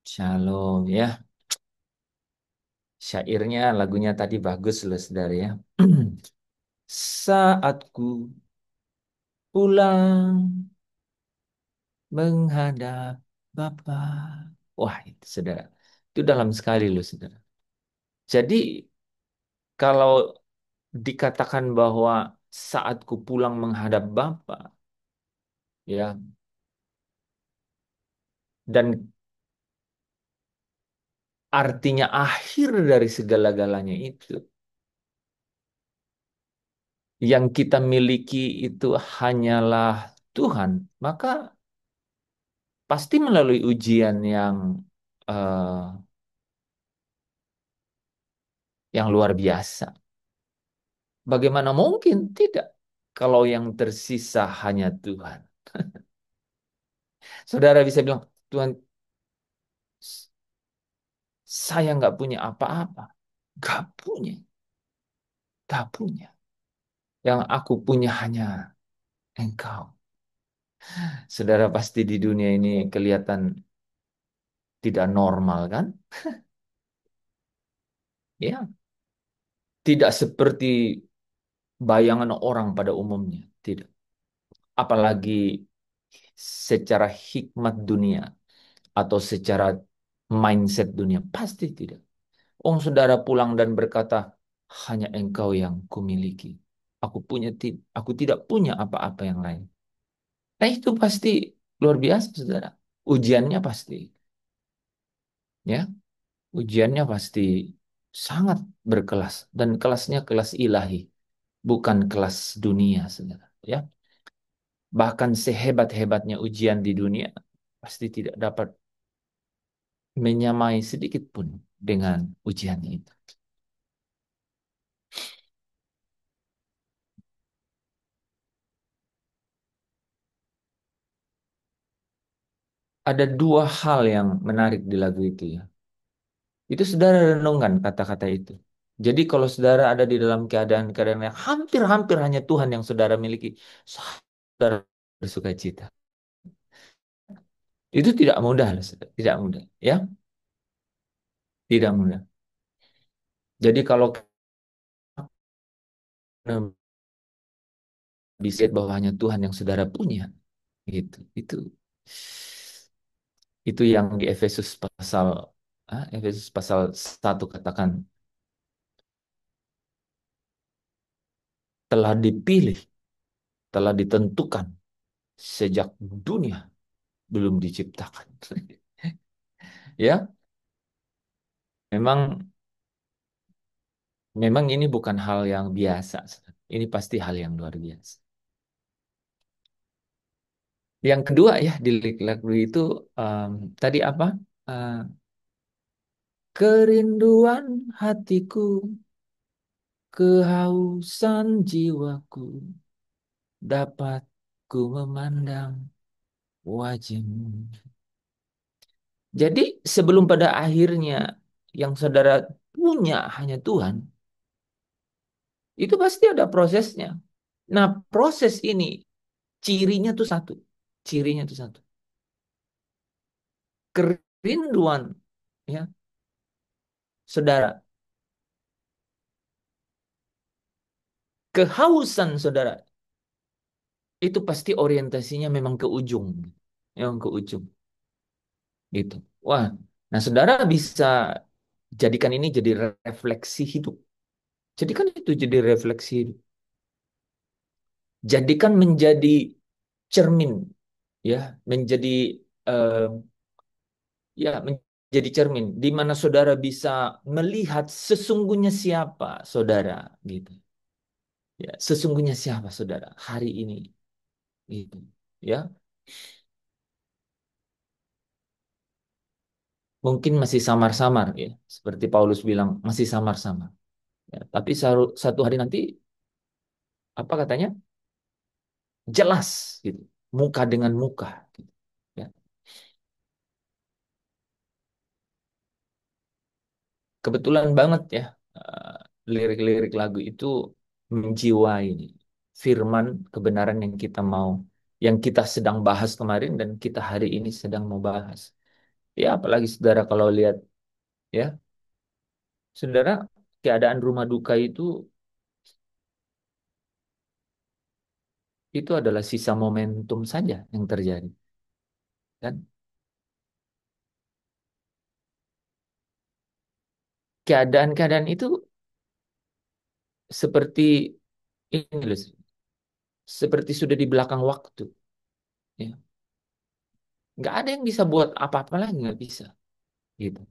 Shalom ya. Syairnya lagunya tadi bagus loh saudara ya. Saat ku pulang menghadap Bapa. Wah itu saudara. Itu dalam sekali loh saudara. Jadi kalau dikatakan bahwa saat ku pulang menghadap Bapa ya, dan artinya akhir dari segala-galanya itu, yang kita miliki itu hanyalah Tuhan, maka pasti melalui ujian eh, yang luar biasa. Bagaimana mungkin tidak kalau yang tersisa hanya Tuhan? Saudara bisa bilang, Tuhan, saya nggak punya apa-apa. Nggak punya, nggak punya. Yang aku punya hanya Engkau. Saudara pasti di dunia ini kelihatan tidak normal kan? Ya, tidak seperti bayangan orang pada umumnya. Tidak. Apalagi secara hikmat dunia atau secara mindset dunia. Pasti tidak. Saudara pulang dan berkata, hanya engkau yang kumiliki. Aku tidak punya apa-apa yang lain. Nah itu pasti luar biasa, saudara. Ujiannya pasti, ya, ujiannya pasti sangat berkelas dan kelasnya kelas ilahi, bukan kelas dunia, saudara. Ya, bahkan sehebat-hebatnya ujian di dunia, pasti tidak dapat menyamai sedikit pun dengan ujian itu. Ada dua hal yang menarik di lagu itu ya. Itu saudara renungkan kata-kata itu. Jadi kalau saudara ada di dalam keadaan-keadaan yang hampir-hampir hanya Tuhan yang saudara miliki, saudara bersuka cita. Itu tidak mudah, loh, saudara. Tidak mudah, ya, tidak mudah. Jadi kalau bisa bahwa hanya Tuhan yang saudara punya, gitu. Itu yang di Efesus pasal 1 katakan telah dipilih, telah ditentukan sejak dunia belum diciptakan. Ya, memang memang ini bukan hal yang biasa. Ini pasti hal yang luar biasa. Yang kedua ya di lagu itu em, tadi apa? Eh, Kerinduan hatiku, kehausan jiwaku, dapat ku memandang wajahmu. Jadi sebelum pada akhirnya yang saudara punya hanya Tuhan, itu pasti ada prosesnya. Nah, proses ini cirinya tuh satu. Cirinya tuh satu. Kerinduan ya, saudara, kehausan saudara itu pasti orientasinya memang ke ujung. Memang ke ujung gitu. Wah, nah saudara bisa jadikan ini jadi refleksi hidup. Jadikan itu jadi refleksi hidup. Jadikan menjadi cermin ya, menjadi eh, ya menjadi cermin di mana saudara bisa melihat sesungguhnya siapa saudara gitu. Ya, sesungguhnya siapa saudara hari ini gitu. Ya, mungkin masih samar-samar ya, seperti Paulus bilang masih samar-samar. Ya, tapi satu hari nanti apa katanya? Jelas gitu. Muka dengan muka gitu. Ya. Kebetulan banget ya, eh, lirik-lirik lagu itu menjiwai firman kebenaran yang kita sedang bahas kemarin dan kita hari ini sedang mau bahas. Ya, apalagi saudara kalau lihat ya, saudara, keadaan rumah duka itu adalah sisa momentum saja yang terjadi, kan? Keadaan-keadaan itu seperti ini loh, seperti sudah di belakang waktu, ya. Nggak ada yang bisa buat apa-apa lagi, nggak bisa, gitu.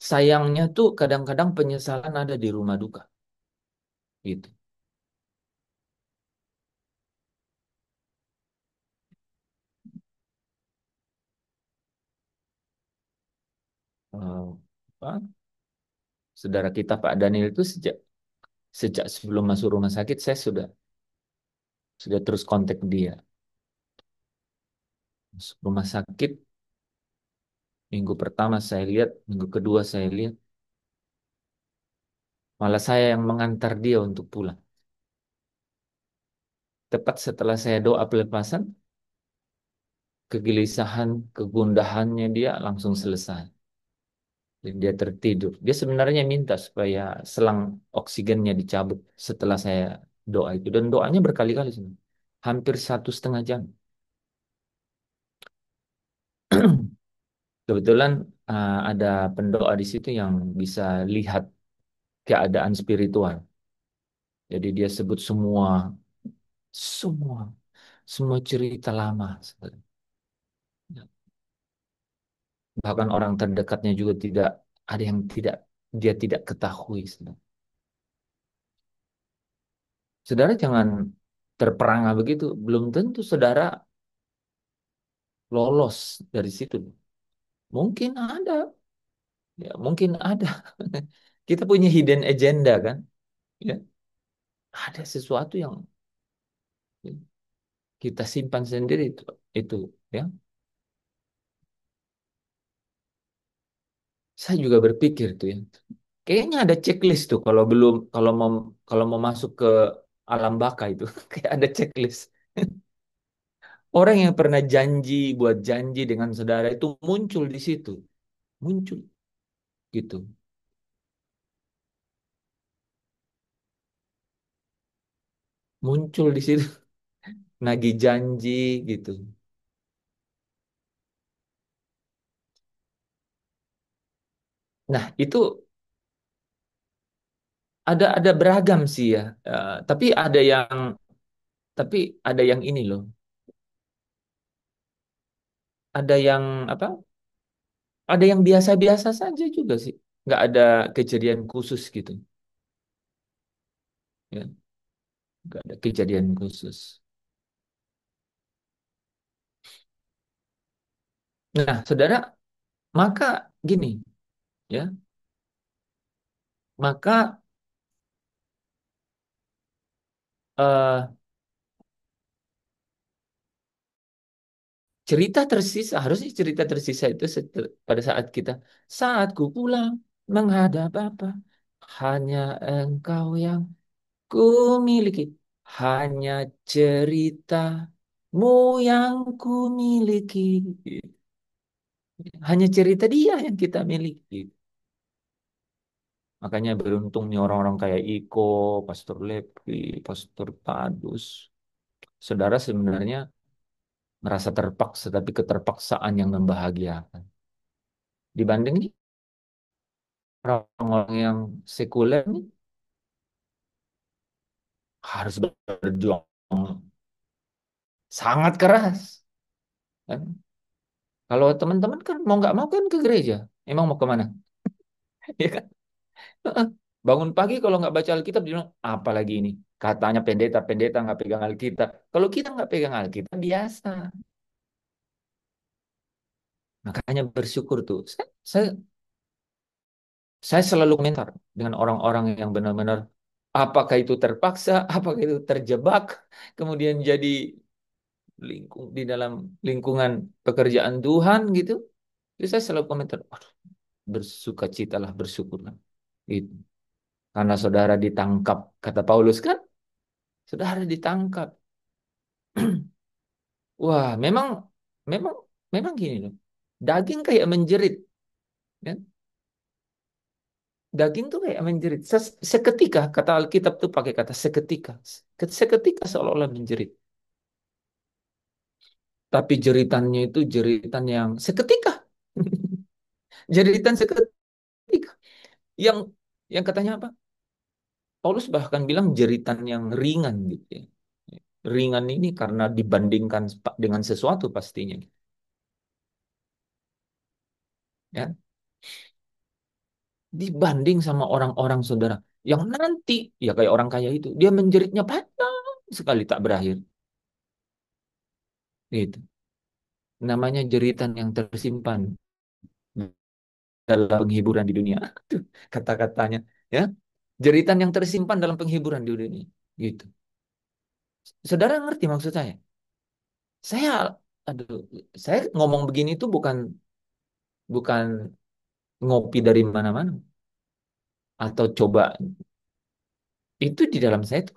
Sayangnya tuh kadang-kadang penyesalan ada di rumah duka, gitu. Eh, apa? Saudara kita Pak Daniel itu sejak sejak sebelum masuk rumah sakit saya sudah terus kontak dia. Masuk rumah sakit minggu pertama saya lihat, minggu kedua saya lihat, malah saya yang mengantar dia untuk pulang. Tepat setelah saya doa pelepasan, kegelisahan, kegundahannya dia langsung selesai. Dan dia tertidur. Dia sebenarnya minta supaya selang oksigennya dicabut setelah saya doa itu. Dan doanya berkali-kali sebenarnya. Hampir 1,5 jam. Kebetulan ada pendoa di situ yang bisa lihat keadaan spiritual. Jadi dia sebut semua, semua cerita lama. Bahkan orang terdekatnya juga tidak ada yang dia tidak ketahui. Saudara, Saudara jangan terperangah begitu. Belum tentu saudara lolos dari situ. Mungkin ada, ya mungkin ada. Kita punya hidden agenda kan? Ya, ada sesuatu yang kita simpan sendiri itu ya. Saya juga berpikir tuh ya. Kayaknya ada checklist tuh kalau mau masuk ke alam baka itu kayak ada checklist. Orang yang pernah buat janji dengan saudara itu muncul di situ, muncul gitu, muncul di situ, nagih janji gitu. Nah, itu ada beragam sih ya. Tapi tapi ada yang ini loh, ada yang apa? Ada yang biasa-biasa saja juga sih. Nggak ada kejadian khusus gitu, ya. Nggak ada kejadian khusus. Nah, saudara, maka gini, ya, maka eh, harusnya cerita tersisa itu pada saat ku pulang menghadap Bapa, hanya Engkau yang ku miliki, hanya ceritamu yang ku miliki, hanya cerita Dia yang kita miliki. Makanya beruntungnya orang-orang kayak Iko, Pastor Lepi, Pastor Tadus. Saudara sebenarnya merasa terpaksa, tapi keterpaksaan yang membahagiakan. Dibanding orang-orang yang sekuler nih harus berjuang sangat keras, kan? Kalau teman-teman kan mau nggak mau kan ke gereja. Emang mau kemana? Ya kan? Bangun pagi kalau nggak baca Alkitab, dia bilang, apa lagi ini? Katanya pendeta nggak pegang Alkitab. Kalau kita nggak pegang Alkitab, biasa. Makanya bersyukur tuh. Saya selalu komentar dengan orang-orang yang benar-benar apakah itu terpaksa, apakah itu terjebak, kemudian jadi di dalam lingkungan pekerjaan Tuhan gitu. Jadi saya selalu komentar, "Aduh, bersukacitalah, bersyukurlah." Gitu. Karena saudara ditangkap, kata Paulus kan, saudara ditangkap. Wah, memang, memang gini loh. Daging kayak menjerit, kan? Daging tuh kayak menjerit. Seketika, kata Alkitab tuh pakai kata seketika. Seketika seolah-olah menjerit. Tapi jeritannya itu jeritan yang seketika. Jeritan seketika. Yang yang katanya apa? Paulus bahkan bilang jeritan yang ringan gitu ya. Ringan ini karena dibandingkan dengan sesuatu pastinya. Ya, dibanding sama orang-orang saudara yang nanti ya kayak orang kaya itu dia menjeritnya panjang sekali tak berakhir gitu, namanya jeritan yang tersimpan dalam penghiburan di dunia. Tuh, kata-katanya ya, jeritan yang tersimpan dalam penghiburan di dunia gitu. Saudara ngerti maksud saya aduh, saya ngomong begini tuh bukan bukan ngopi dari mana-mana atau coba, itu di dalam saya tuh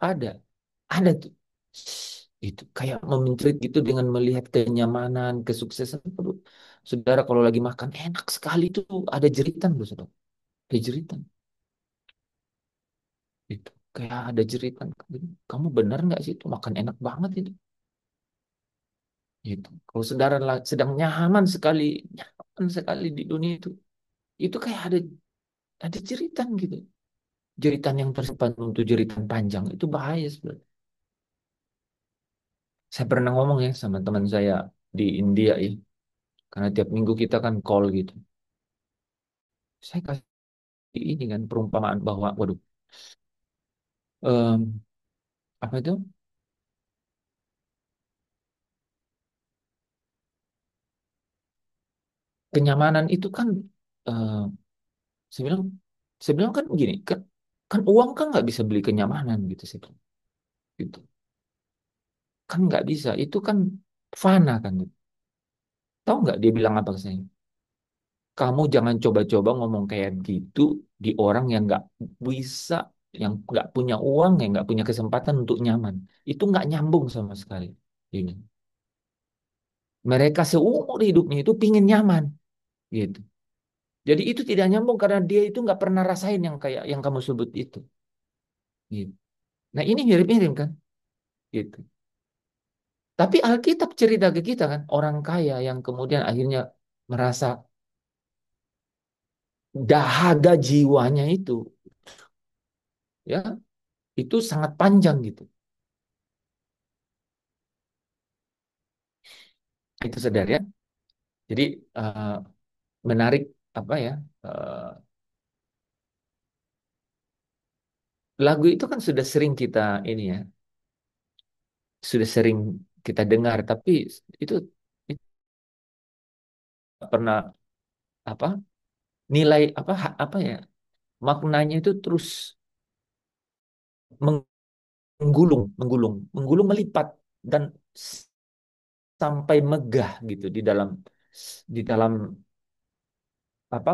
ada tuh itu kayak memencerit gitu dengan melihat kenyamanan, kesuksesan. Aduh, saudara kalau lagi makan enak sekali tuh ada jeritan loh saudara, ada jeritan itu kayak ada jeritan. Kamu benar nggak sih itu makan enak banget itu kalau saudara sedang nyaman sekali di dunia itu kayak ada jeritan gitu, jeritan yang tersimpan untuk jeritan panjang itu bahaya sebenarnya. Saya pernah ngomong ya sama teman saya di India ya, karena tiap minggu kita kan call gitu. Saya kasih ini kan perumpamaan bahwa, waduh, em, apa itu? Kenyamanan itu kan, eh, saya bilang, kan begini, kan uang kan nggak bisa beli kenyamanan gitu sih, gitu. Kan nggak bisa, itu kan fana kan. Tahu nggak dia bilang apa ke saya? Kamu jangan coba-coba ngomong kayak gitu di orang yang nggak bisa, yang nggak punya uang, yang nggak punya kesempatan untuk nyaman. Itu nggak nyambung sama sekali. Ini. Mereka seumur hidupnya itu pingin nyaman, gitu. Jadi itu tidak nyambung karena dia itu nggak pernah rasain yang kayak yang kamu sebut itu. Gitu. Nah ini mirip-mirip kan, gitu. Tapi Alkitab cerita ke kita kan orang kaya yang kemudian akhirnya merasa dahaga jiwanya ya itu sangat panjang gitu. Itu saudara ya. Jadi menarik apa ya? eh, Lagu itu kan sudah sering kita ini ya, sudah sering kita dengar, tapi itu, itu pernah apa? Nilai apa apa ya? Maknanya itu terus menggulung melipat dan sampai megah gitu di dalam apa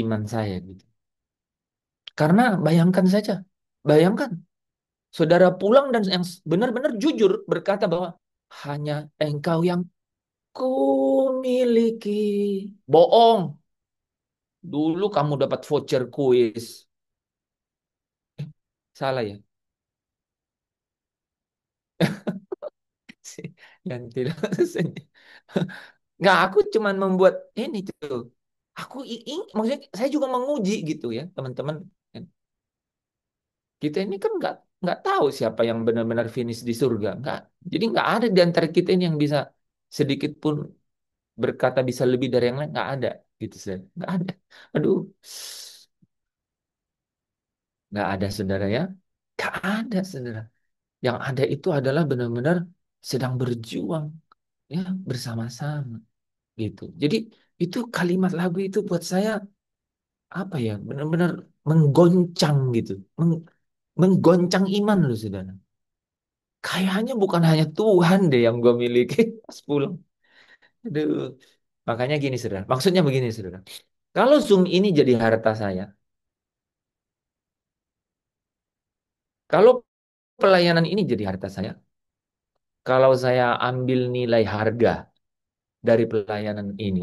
iman saya gitu. Karena bayangkan saja, bayangkan saudara pulang dan yang benar-benar jujur berkata bahwa hanya engkau yang ku miliki. Bohong. Dulu kamu dapat voucher kuis. Salah ya? Yang tidak. Nggak, aku cuman membuat ini tuh. Maksudnya saya juga menguji gitu ya, teman-teman. Kita ini kan nggak tahu siapa yang benar-benar finish di surga. Nggak. Jadi nggak ada di antara kita ini yang bisa sedikit pun berkata bisa lebih dari yang lain. Nggak ada gitu saya. Nggak ada. Aduh, nggak ada saudara ya. Nggak ada saudara. Yang ada itu adalah benar-benar sedang berjuang ya bersama-sama gitu. Jadi itu kalimat lagu itu buat saya apa ya, benar-benar menggoncang gitu, menggoncang iman loh saudara. Kayaknya bukan hanya Tuhan deh yang gue miliki pas pulang. Aduh. Makanya gini saudara, maksudnya begini saudara. Kalau Zoom ini jadi harta saya, kalau pelayanan ini jadi harta saya, kalau saya ambil nilai harga dari pelayanan ini,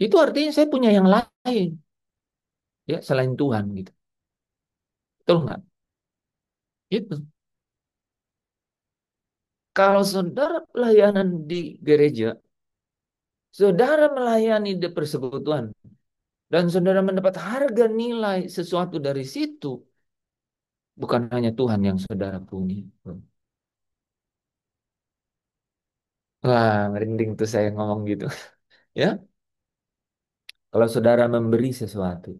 Itu artinya saya punya yang lain, ya, selain Tuhan gitu. Betul nggak? Itu. Kalau saudara pelayanan di gereja, saudara melayani di persekutuan, dan saudara mendapat harga nilai sesuatu dari situ, bukan hanya Tuhan yang saudara punya. Wah, merinding tuh saya ngomong gitu. Ya, kalau saudara memberi sesuatu,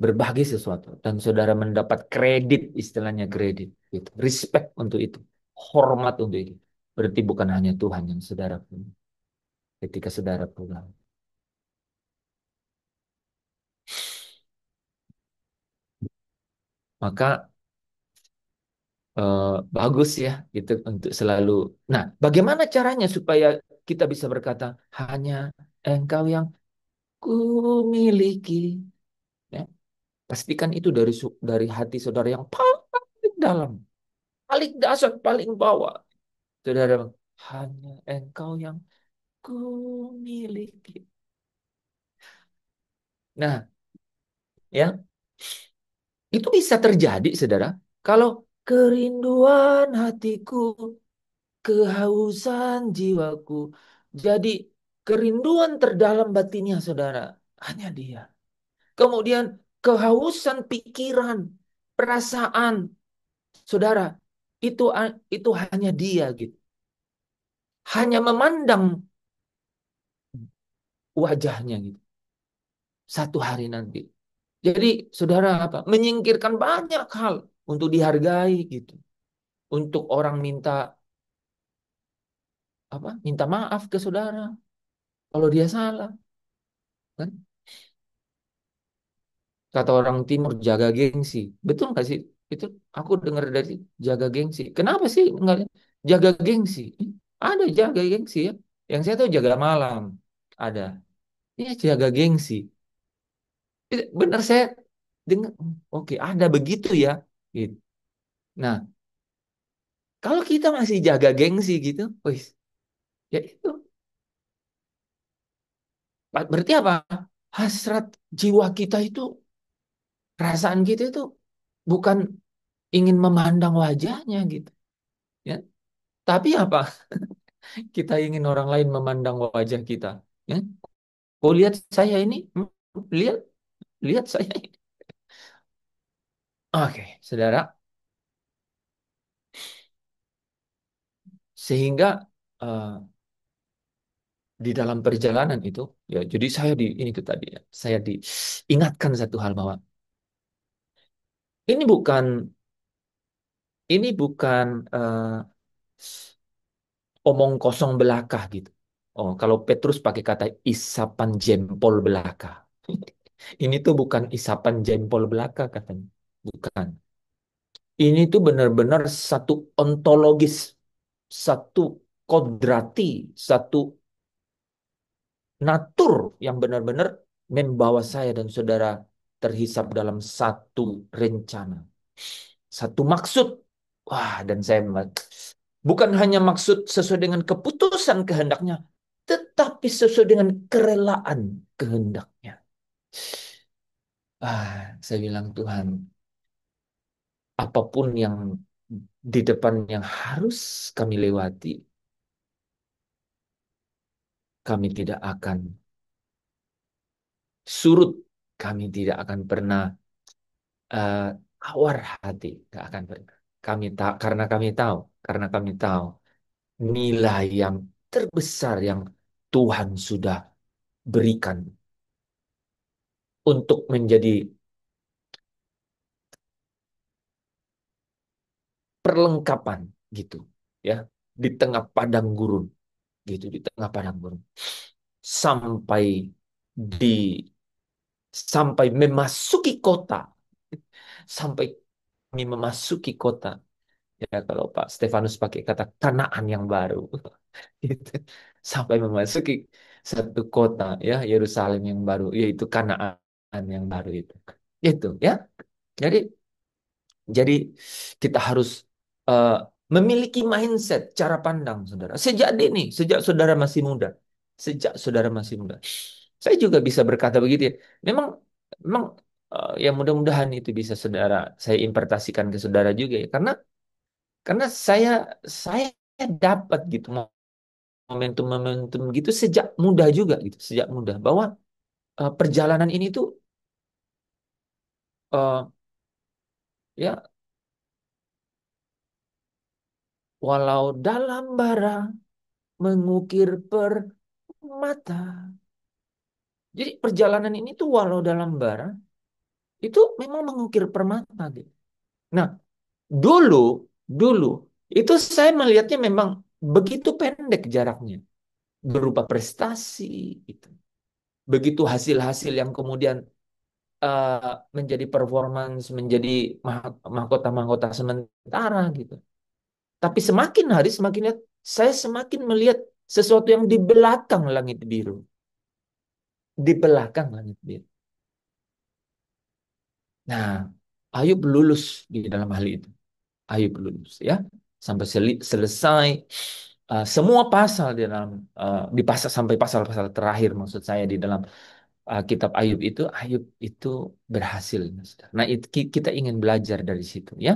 berbagi sesuatu, dan saudara mendapat kredit, istilahnya kredit, gitu, respect untuk itu, hormat untuk itu, berarti bukan hanya Tuhan yang saudara punya ketika saudara pulang. Maka eh, bagus ya itu untuk selalu. Nah, bagaimana caranya supaya kita bisa berkata hanya Engkau yang ku miliki? Ya, pastikan itu dari hati saudara yang paling dalam, paling dasar, paling bawah. Saudara, hanya Engkau yang ku miliki. Nah, ya, itu bisa terjadi, saudara, kalau kerinduan hatiku, kehausan jiwaku. Jadi kerinduan terdalam batinnya saudara, hanya dia. Kemudian kehausan pikiran, perasaan saudara, itu hanya dia gitu. Hanya memandang wajahnya gitu. Satu hari nanti. Jadi saudara apa? Menyingkirkan banyak hal untuk dihargai gitu. Untuk orang minta apa? Minta maaf ke saudara kalau dia salah, kan? Kata orang Timur jaga gengsi. Betul nggak sih? Itu aku dengar dari jaga gengsi. Kenapa sih nggak jaga gengsi? Ada jaga gengsi ya. Yang saya tahu jaga malam. Ada. Ini jaga gengsi. Benar saya dengar. Oke, ada begitu ya. Gitu. Nah, kalau kita masih jaga gengsi gitu, wis, ya itu. Berarti apa? Hasrat jiwa kita itu, perasaan kita itu bukan ingin memandang wajahnya gitu. Ya. Tapi apa? Kita ingin orang lain memandang wajah kita. Ya. Oh, lihat saya ini. Lihat, lihat saya ini. Oke, saudara. Sehingga eh, di dalam perjalanan itu, ya, jadi saya ini itu tadi ya, saya diingatkan satu hal bahwa ini bukan ini bukan eh, omong kosong belaka gitu. Oh, kalau Petrus pakai kata isapan jempol belaka. Ini tuh bukan isapan jempol belaka katanya. Bukan. Ini tuh benar-benar satu ontologis, satu kodrati, satu natur yang benar-benar membawa saya dan saudara terhisap dalam satu rencana, satu maksud. Wah, dan saya bukan hanya maksud sesuai dengan keputusan kehendaknya, tetapi sesuai dengan kerelaan kehendaknya. Saya bilang Tuhan, apapun yang di depan yang harus kami lewati, kami tidak akan surut, kami tidak akan pernah eh, tawar hati, tidak akan pernah. Karena kami tahu nilai yang terbesar yang Tuhan sudah berikan untuk menjadi perlengkapan gitu, ya, di tengah padang gurun gitu, di tengah padang gurun sampai di sampai memasuki kota, sampai kami memasuki kota. Ya, kalau Pak Stefanus pakai kata Kanaan yang baru, gitu. Sampai memasuki satu kota, ya, Yerusalem yang baru, yaitu Kanaan yang baru itu, ya. Jadi, jadi kita harus eh, memiliki mindset, cara pandang, saudara. Sejak dini, sejak saudara masih muda. Sejak saudara masih muda. Saya juga bisa berkata begitu ya. Memang, memang ya mudah-mudahan itu bisa saudara, saya impartasikan ke saudara juga ya. Karena saya dapat gitu momentum-momentum gitu sejak muda juga gitu, sejak muda. Bahwa perjalanan ini tuh eh, ya walau dalam bara mengukir permata. Jadi perjalanan ini tuh walau dalam bara itu memang mengukir permata gitu. Nah, dulu dulu itu saya melihatnya memang begitu pendek jaraknya berupa prestasi gitu. Begitu hasil-hasil yang kemudian menjadi performance, menjadi mahkota-mahkota sementara gitu. Tapi semakin hari semakin lihat, saya semakin melihat sesuatu yang di belakang langit biru, di belakang langit biru. Nah, Ayub lulus di dalam hal itu. Ayub lulus ya sampai selesai semua pasal di dalam di pasal sampai pasal-pasal terakhir maksud saya di dalam kitab Ayub itu berhasil. Nah, itu kita ingin belajar dari situ ya.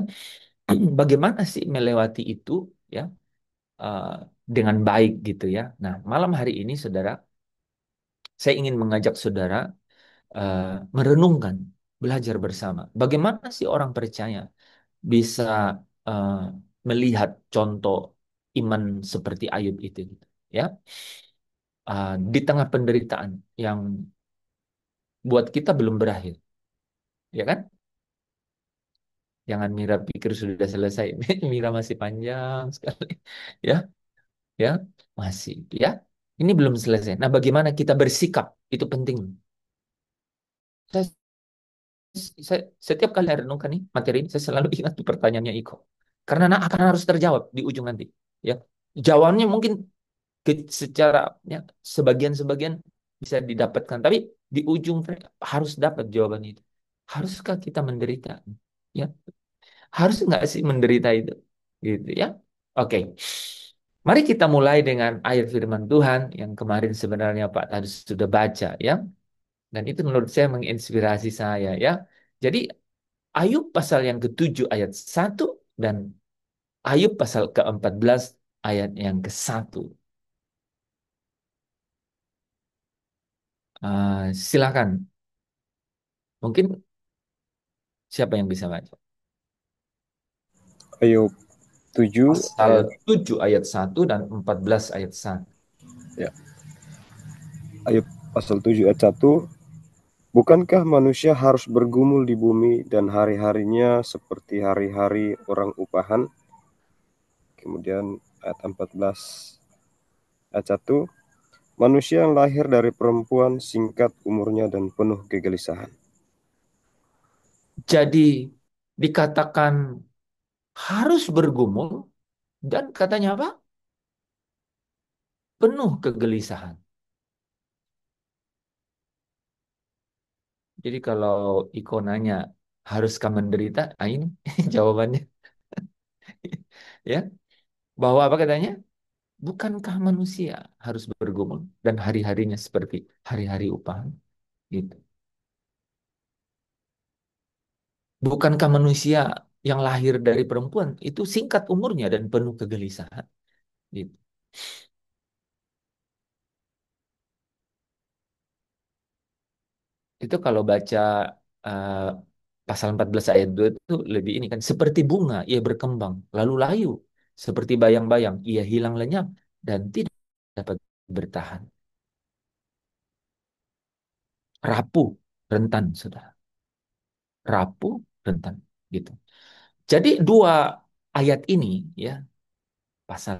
Bagaimana sih melewati itu ya uh, dengan baik gitu ya. Nah, malam hari ini saudara, saya ingin mengajak saudara uh, merenungkan, belajar bersama. Bagaimana sih orang percaya bisa uh, melihat contoh iman seperti Ayub itu gitu, ya. Di tengah penderitaan yang buat kita belum berakhir, ya kan? Jangan Mira pikir sudah selesai. Mira masih panjang sekali. Ya, ya, masih, ya. Ini belum selesai. Nah, bagaimana kita bersikap itu penting. Saya, saya setiap kali saya renungkan nih materi ini, saya selalu ingat tuh pertanyaannya Iko. Karena akan harus terjawab di ujung nanti. Ya, jawabannya mungkin secara ya, sebagian-sebagian bisa didapatkan, tapi di ujung harus dapat jawaban itu. Haruskah kita menderita? Ya, harus nggak sih menderita itu? Gitu ya. Oke. Mari kita mulai dengan ayat firman Tuhan yang kemarin sebenarnya Pak tadi sudah baca ya. Dan itu menurut saya menginspirasi saya ya. Jadi Ayub pasal yang ke-7 ayat 1 dan Ayub pasal ke-14 ayat yang ke-1. Silakan. Mungkin siapa yang bisa baca? Ayub 7 Pasal ayat 7 ayat 1 dan 14 ayat 1. ya, Ayub pasal 7 ayat 1. Bukankah manusia harus bergumul di bumi dan hari-harinya seperti hari-hari orang upahan? Kemudian ayat 14 ayat 1. Manusia yang lahir dari perempuan singkat umurnya dan penuh kegelisahan. Jadi dikatakan harus bergumul dan katanya apa? Penuh kegelisahan. Jadi kalau Iko nanya, haruskah menderita? Ah, ini jawabannya. Ya, bahwa apa katanya? Bukankah manusia harus bergumul dan hari-harinya seperti hari-hari upahan? Gitu. Bukankah manusia yang lahir dari perempuan itu singkat umurnya dan penuh kegelisahan? Gitu. Itu kalau baca eh, pasal 14 ayat 2 itu lebih ini kan. Seperti bunga, ia berkembang, lalu layu. Seperti bayang-bayang, ia hilang lenyap dan tidak dapat bertahan. Rapuh, rentan, sudah. Rapuh, rentan. Gitu. Jadi dua ayat ini, ya, pasal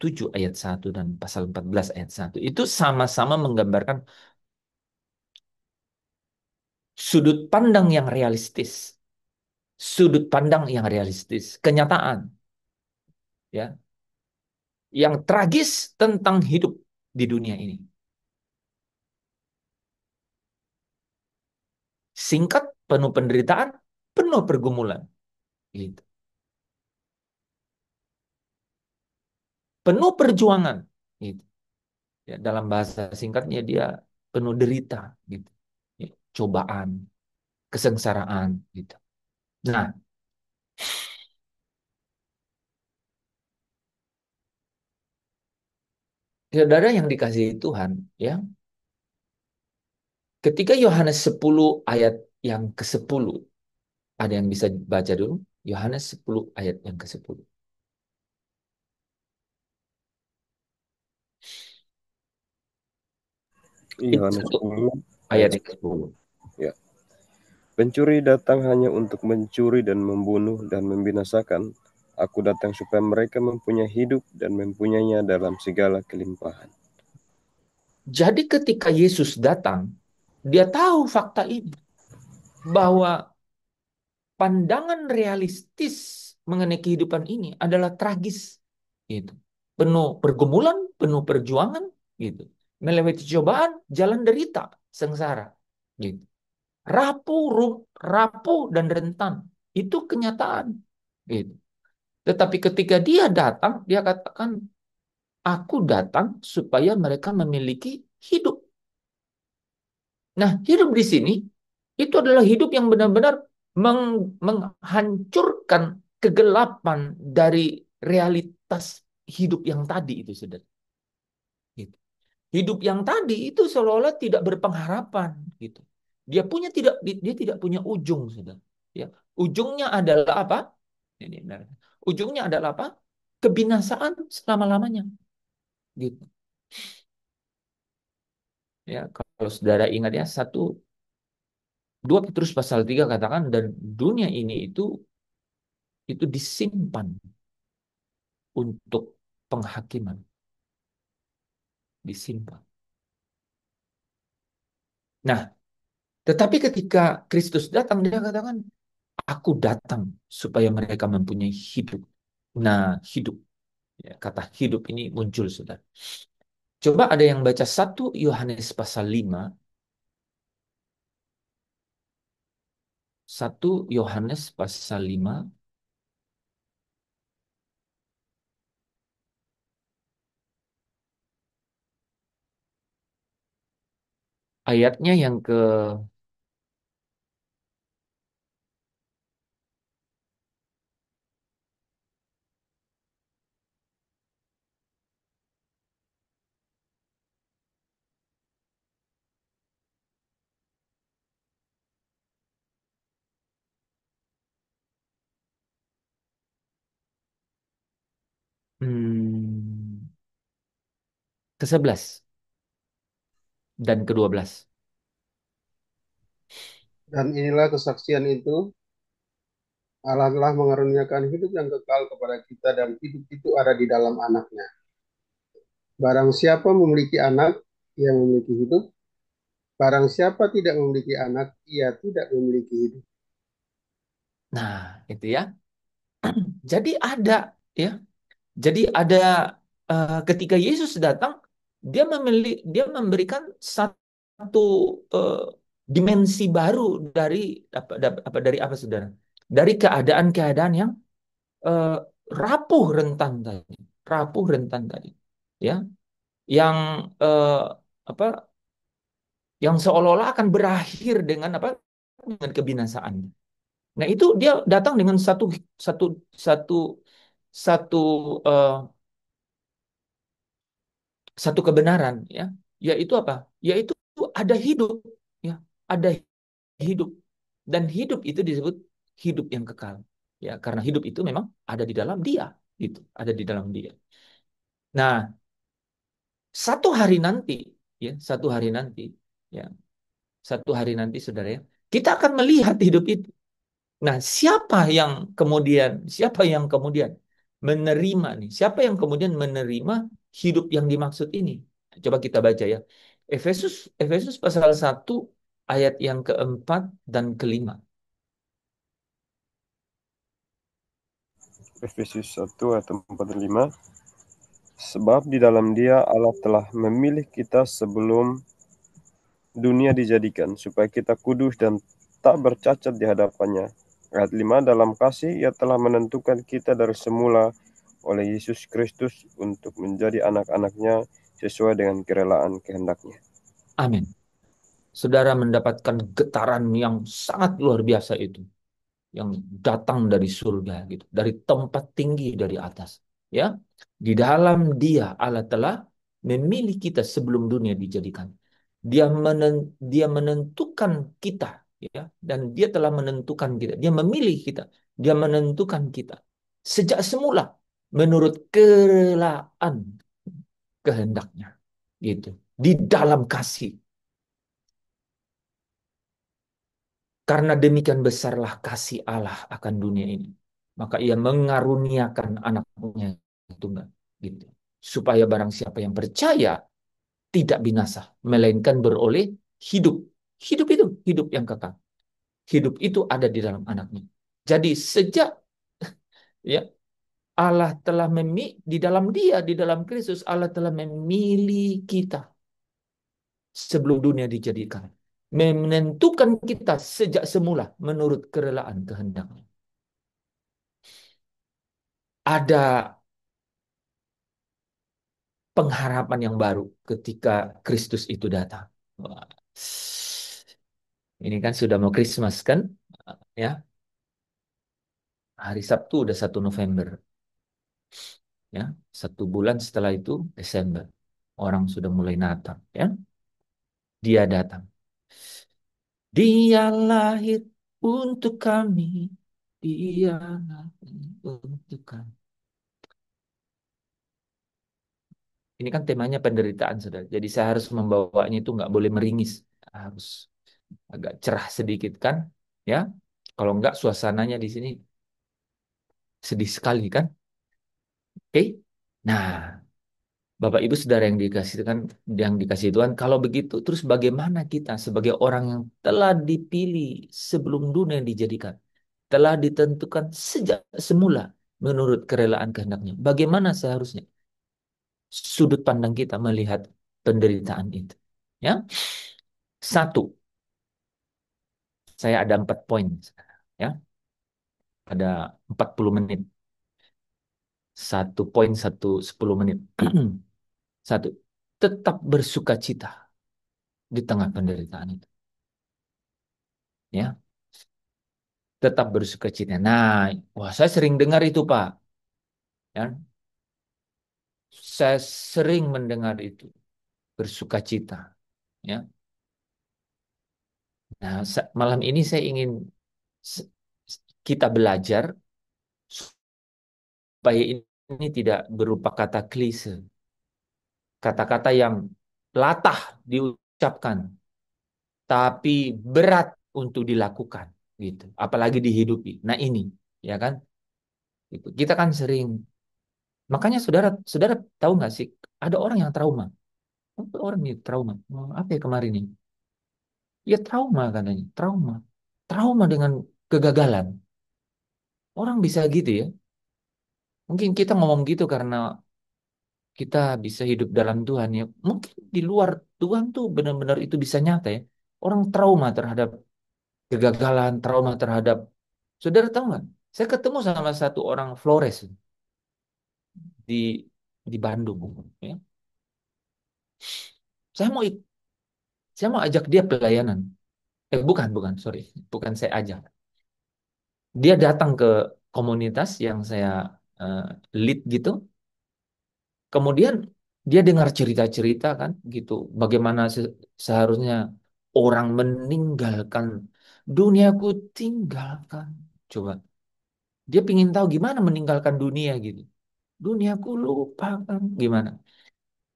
7 ayat 1 dan pasal 14 ayat 1 itu sama-sama menggambarkan sudut pandang yang realistis. Sudut pandang yang realistis, kenyataan, ya, yang tragis tentang hidup di dunia ini. Singkat, penuh penderitaan, penuh pergumulan. Gitu. penuh perjuangan. Gitu. Ya, dalam bahasa singkatnya dia penuh derita, gitu. Ya, cobaan, kesengsaraan, gitu. Nah, saudara yang dikasihi Tuhan, ya, ketika Yohanes 10 ayat yang ke-10, ada yang bisa baca dulu? Yohanes 10 ayat yang ke-10. Itu Yohanes satu 10 ayat ayat yang ke-10. 10. Ya. Pencuri datang hanya untuk mencuri dan membunuh dan membinasakan. Aku datang supaya mereka mempunyai hidup dan mempunyainya dalam segala kelimpahan. Jadi ketika Yesus datang, dia tahu fakta ini, bahwa pandangan realistis mengenai kehidupan ini adalah tragis, gitu. Penuh pergumulan, penuh perjuangan, gitu. Melewati cobaan, jalan derita, sengsara, gitu. Rapuh, rapuh dan rentan. Itu kenyataan, gitu. Tetapi ketika dia datang, dia katakan, aku datang supaya mereka memiliki hidup. Nah, hidup di sini itu adalah hidup yang benar-benar menghancurkan kegelapan dari realitas hidup yang tadi itu, saudara. Gitu. Hidup yang tadi itu seolah-olah tidak berpengharapan, gitu. Dia tidak punya ujung, saudara. Ya, ujungnya adalah apa? Ini benar. Ujungnya adalah apa? Kebinasaan selama-lamanya, gitu. Ya, kalau saudara ingat ya, 2 Petrus pasal 3 katakan, dan dunia ini itu disimpan untuk penghakiman, disimpan. Nah, tetapi ketika Kristus datang, dia katakan, aku datang supaya mereka mempunyai hidup. Nah, hidup. Ya, kata hidup ini muncul, saudara. Coba ada yang baca 1 Yohanes pasal 5, 1 Yohanes pasal 5, ayatnya yang ke ke-11 dan ke-12. Dan inilah kesaksian itu, Allah telah mengaruniakan hidup yang kekal kepada kita dan hidup itu ada di dalam anaknya. Barang siapa memiliki anak, ia memiliki hidup. Barang siapa tidak memiliki anak, ia tidak memiliki hidup. Nah, itu ya. Jadi ada, ya. Jadi ada, ketika Yesus datang, dia memberikan satu eh, dimensi baru dari dari apa, saudara? Dari keadaan-keadaan yang eh, rapuh rentan tadi, rapuh rentan tadi, ya, yang eh, apa? Yang seolah-olah akan berakhir dengan apa? Dengan kebinasaan. Nah, itu dia datang dengan satu satu satu satu eh, satu kebenaran, ya, yaitu apa? Yaitu ada hidup, ya, ada hidup, dan hidup itu disebut hidup yang kekal, ya, karena hidup itu memang ada di dalam Dia, itu ada di dalam Dia. Nah, satu hari nanti, ya, satu hari nanti, ya, satu hari nanti, saudara, ya, kita akan melihat hidup itu. Nah, siapa yang kemudian menerima nih? Siapa yang kemudian menerima hidup yang dimaksud ini? Coba kita baca ya. Efesus Efesus pasal 1 ayat yang keempat dan kelima. Efesus 1 ayat 4 dan 5. Sebab di dalam Dia Allah telah memilih kita sebelum dunia dijadikan, supaya kita kudus dan tak bercacat di hadapannya. Ayat 5, dalam kasih Ia telah menentukan kita dari semula oleh Yesus Kristus untuk menjadi anak-anaknya sesuai dengan kerelaan kehendaknya. Amin. Saudara mendapatkan getaran yang sangat luar biasa itu, yang datang dari surga gitu, dari tempat tinggi dari atas. Ya, di dalam Dia Allah telah memilih kita sebelum dunia dijadikan. Dia menentukan kita, ya, dan Dia telah menentukan kita. Dia memilih kita, Dia menentukan kita sejak semula menurut kerelaan kehendaknya, gitu. Di dalam kasih. Karena demikian besarlah kasih Allah akan dunia ini. Maka ia mengaruniakan anaknya yang tunggal. Gitu. Supaya barang siapa yang percaya tidak binasa. Melainkan beroleh hidup. Hidup itu hidup yang kekal. Hidup itu ada di dalam anaknya. Jadi sejak ya Allah telah di dalam Dia, di dalam Kristus Allah telah memilih kita sebelum dunia dijadikan. Menentukan kita sejak semula menurut kerelaan kehendaknya. Ada pengharapan yang baru ketika Kristus itu datang. Wah. Ini kan sudah mau Christmas kan? Ya, hari Sabtu udah 1 November. Ya, 1 bulan setelah itu Desember. Orang sudah mulai Natal. Ya, dia datang. Dia lahir untuk kami. Dia lahir untuk kami. Ini kan temanya penderitaan, saudara. Jadi saya harus membawanya itu nggak boleh meringis. Harus agak cerah sedikit kan, ya. Kalau enggak suasananya di sini sedih sekali kan. Oke. Nah, Bapak Ibu Saudara yang dikasih Tuhan, kalau begitu terus bagaimana kita sebagai orang yang telah dipilih sebelum dunia dijadikan, telah ditentukan sejak semula menurut kerelaan kehendaknya. Bagaimana seharusnya sudut pandang kita melihat penderitaan itu? Ya. Satu, saya ada 4 poin. Ya, ada 40 menit. 1 poin 10 menit. Satu, tetap bersuka cita di tengah penderitaan itu. Ya, tetap bersuka cita. Nah, wah saya sering dengar itu Pak. Ya, saya sering mendengar itu bersuka cita. Ya, nah malam ini saya ingin se- kita belajar supaya ini tidak berupa kata klise, kata-kata yang latah diucapkan, tapi berat untuk dilakukan gitu, apalagi dihidupi. Nah ini, ya kan? Gitu. Kita kan sering, makanya saudara, saudara tahu nggak sih, ada orang yang trauma. Apa orang ini trauma? Oh, apa ya kemarin ini? Ya trauma katanya, trauma, trauma dengan kegagalan. Orang bisa gitu ya. Mungkin kita ngomong gitu karena kita bisa hidup dalam Tuhan ya. Mungkin di luar Tuhan tuh benar-benar itu bisa nyata ya. Orang trauma terhadap kegagalan, trauma terhadap. Saudara tahu nggak? Saya ketemu sama satu orang Flores di Bandung. Ya. Saya mau saya mau ajak dia pelayanan. Bukan, bukan, sorry, bukan saya ajak. Dia datang ke komunitas yang saya eh, lead gitu. Kemudian dia dengar cerita-cerita kan gitu. Bagaimana seharusnya orang meninggalkan duniaku tinggalkan. Coba. Dia pingin tahu gimana meninggalkan dunia gitu. Duniaku lupakan gimana.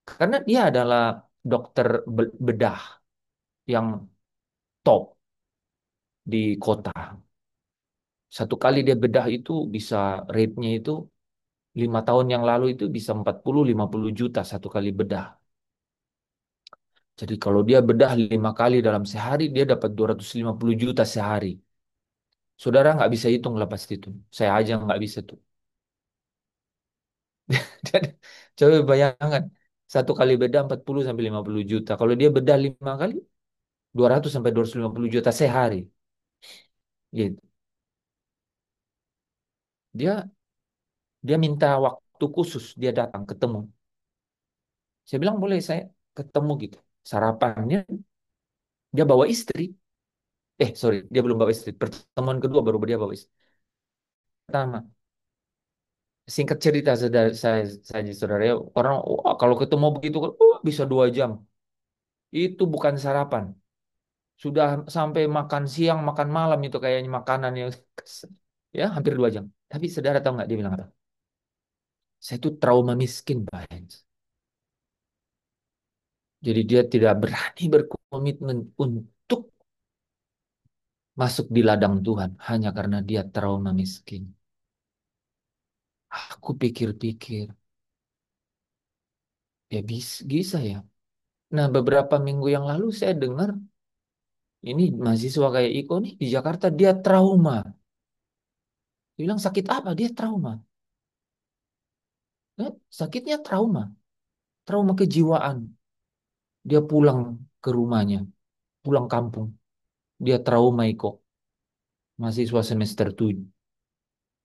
Karena dia adalah dokter bedah yang top di kota. Satu kali dia bedah itu bisa rate-nya itu 5 tahun yang lalu itu bisa 40-50 juta satu kali bedah. Jadi kalau dia bedah 5 kali dalam sehari, dia dapat 250 juta sehari. Saudara nggak bisa hitung lah pasti itu. Saya aja nggak bisa tuh. Jadi, coba bayangkan, satu kali bedah 40-50 juta. Kalau dia bedah 5 kali, 200-250 juta sehari. Gitu. Dia dia minta waktu waktu khusus dia datang ketemu. Saya bilang boleh saya ketemu gitu. Sarapannya dia bawa istri. Sorry, dia belum bawa istri. Pertemuan kedua baru dia bawa istri. Pertama, singkat cerita saja saudara ya, orang wah, kalau ketemu begitu bisa 2 jam. Itu bukan sarapan. Sudah sampai makan siang, makan malam itu kayaknya makanan yang ya hampir 2 jam. Tapi saudara tahu nggak dia bilang apa? Saya itu trauma miskin, Pak Hens. Jadi dia tidak berani berkomitmen untuk masuk di ladang Tuhan hanya karena dia trauma miskin. Aku pikir-pikir, ya bisa ya. Nah, beberapa minggu yang lalu saya dengar ini mahasiswa kayak Iko nih di Jakarta dia trauma. Dia bilang sakit apa? Dia trauma. Sakitnya trauma, trauma kejiwaan. Dia pulang ke rumahnya, pulang kampung. Dia trauma Iko, mahasiswa semester 7,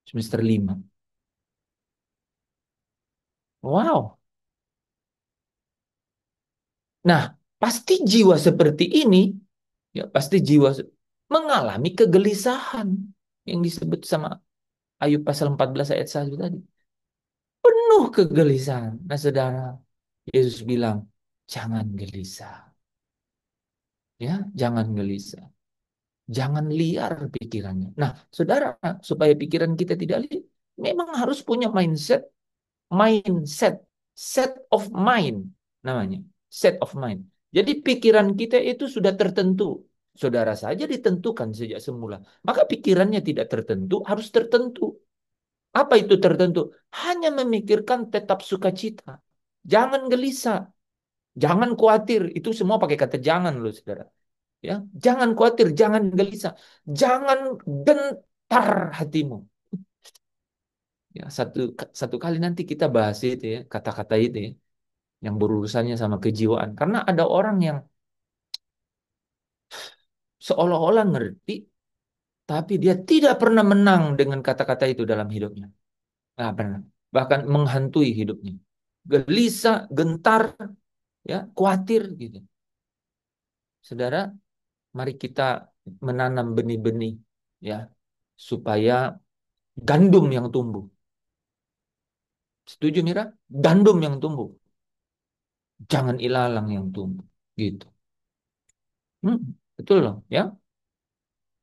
semester 5. Wow. Nah, pasti jiwa seperti ini, ya pasti jiwa mengalami kegelisahan yang disebut sama Ayub pasal 14 ayat 1 tadi. Penuh kegelisahan. Nah, saudara, Yesus bilang, jangan gelisah. Ya, jangan gelisah. Jangan liar pikirannya. Nah, saudara, supaya pikiran kita tidak liar, memang harus punya mindset, set of mind namanya, set of mind. Jadi pikiran kita itu sudah tertentu. Saudara saja ditentukan sejak semula. Maka pikirannya tidak tertentu, harus tertentu. Apa itu tertentu? Hanya memikirkan tetap sukacita. Jangan gelisah, jangan khawatir. Itu semua pakai kata jangan loh, saudara. Ya, jangan khawatir, jangan gelisah, jangan gentar hatimu. Ya, satu kali nanti kita bahas itu ya, kata-kata itu ya, yang berurusannya sama kejiwaan. Karena ada orang yang seolah-olah ngerti, tapi dia tidak pernah menang dengan kata-kata itu dalam hidupnya. Nggak pernah. Bahkan menghantui hidupnya. Gelisah, gentar, ya, khawatir gitu. Saudara, mari kita menanam benih-benih ya, supaya gandum yang tumbuh. Setuju Mira? Gandum yang tumbuh, jangan ilalang yang tumbuh. Gitu. Hmm, betul loh, ya.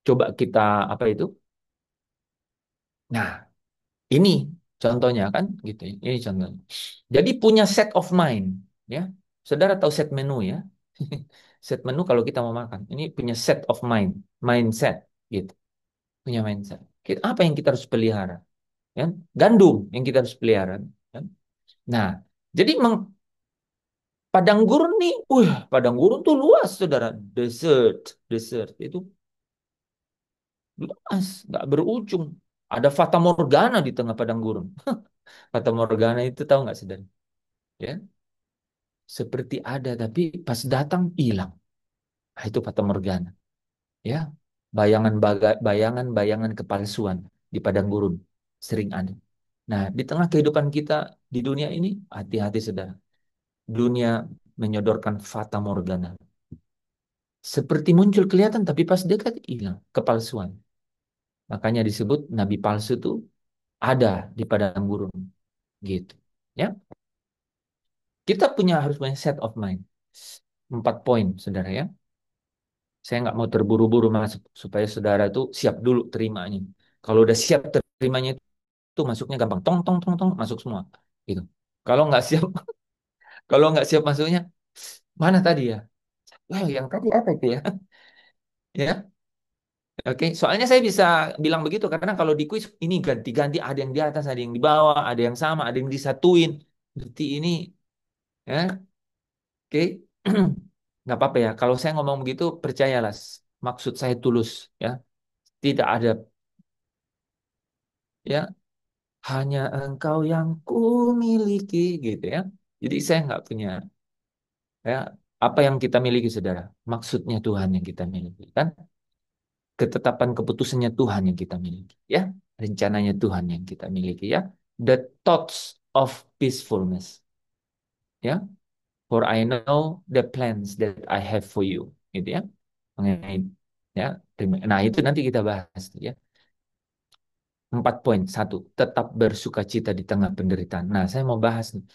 Coba kita apa itu? Nah, ini contohnya kan gitu ya. Ini contohnya. Jadi punya set of mind, ya. Saudara tahu set menu ya? Set menu kalau kita mau makan. Ini punya set of mind, mindset gitu. Punya mindset. Apa yang kita harus pelihara? Ya? Gandum yang kita harus pelihara. Ya? Nah, jadi padang gurun nih, padang gurun tuh luas, saudara. Desert, desert itu luas, nggak berujung. Ada fata morgana di tengah padang gurun. Fata morgana itu tahu nggak, saudara? Ya, seperti ada tapi pas datang hilang. Nah, itu fata morgana. Ya, bayangan-bayangan kepalsuan di padang gurun sering ada. Nah, di tengah kehidupan kita di dunia ini, hati-hati, saudara. Dunia menyodorkan fata morgana. Seperti muncul kelihatan tapi pas dekat hilang, kepalsuan. Makanya disebut nabi palsu itu ada di padang gurun gitu. Ya, kita harus punya set of mind. 4 poin, saudara ya. Saya nggak mau terburu-buru masuk supaya saudara itu siap dulu terimanya. Kalau udah siap terimanya itu masuknya gampang, tong tong tong tong masuk semua, gitu. Kalau nggak siap, kalau nggak siap masuknya, mana tadi ya? Wah, yang tadi apa itu ya? Ya, oke. Soalnya saya bisa bilang begitu karena kalau di kuis ini ganti-ganti, ada yang di atas, ada yang di bawah, ada yang sama, ada yang disatuin. Berarti ini, ya, oke. Nggak apa-apa ya. Kalau saya ngomong begitu, percayalah, maksud saya tulus, ya. Tidak ada, ya, hanya engkau yang ku miliki, gitu ya. Jadi saya nggak punya, ya, apa yang kita miliki, saudara. Maksudnya Tuhan yang kita miliki, kan? Ketetapan keputusannya Tuhan yang kita miliki, ya. Rencananya Tuhan yang kita miliki, ya. The thoughts of peacefulness. Ya, for I know the plans that I have for you. Gitu ya. Mengenai ya, nah itu nanti kita bahas ya. 4 poin. Satu, tetap bersuka cita di tengah penderitaan. Nah, saya mau bahas nih,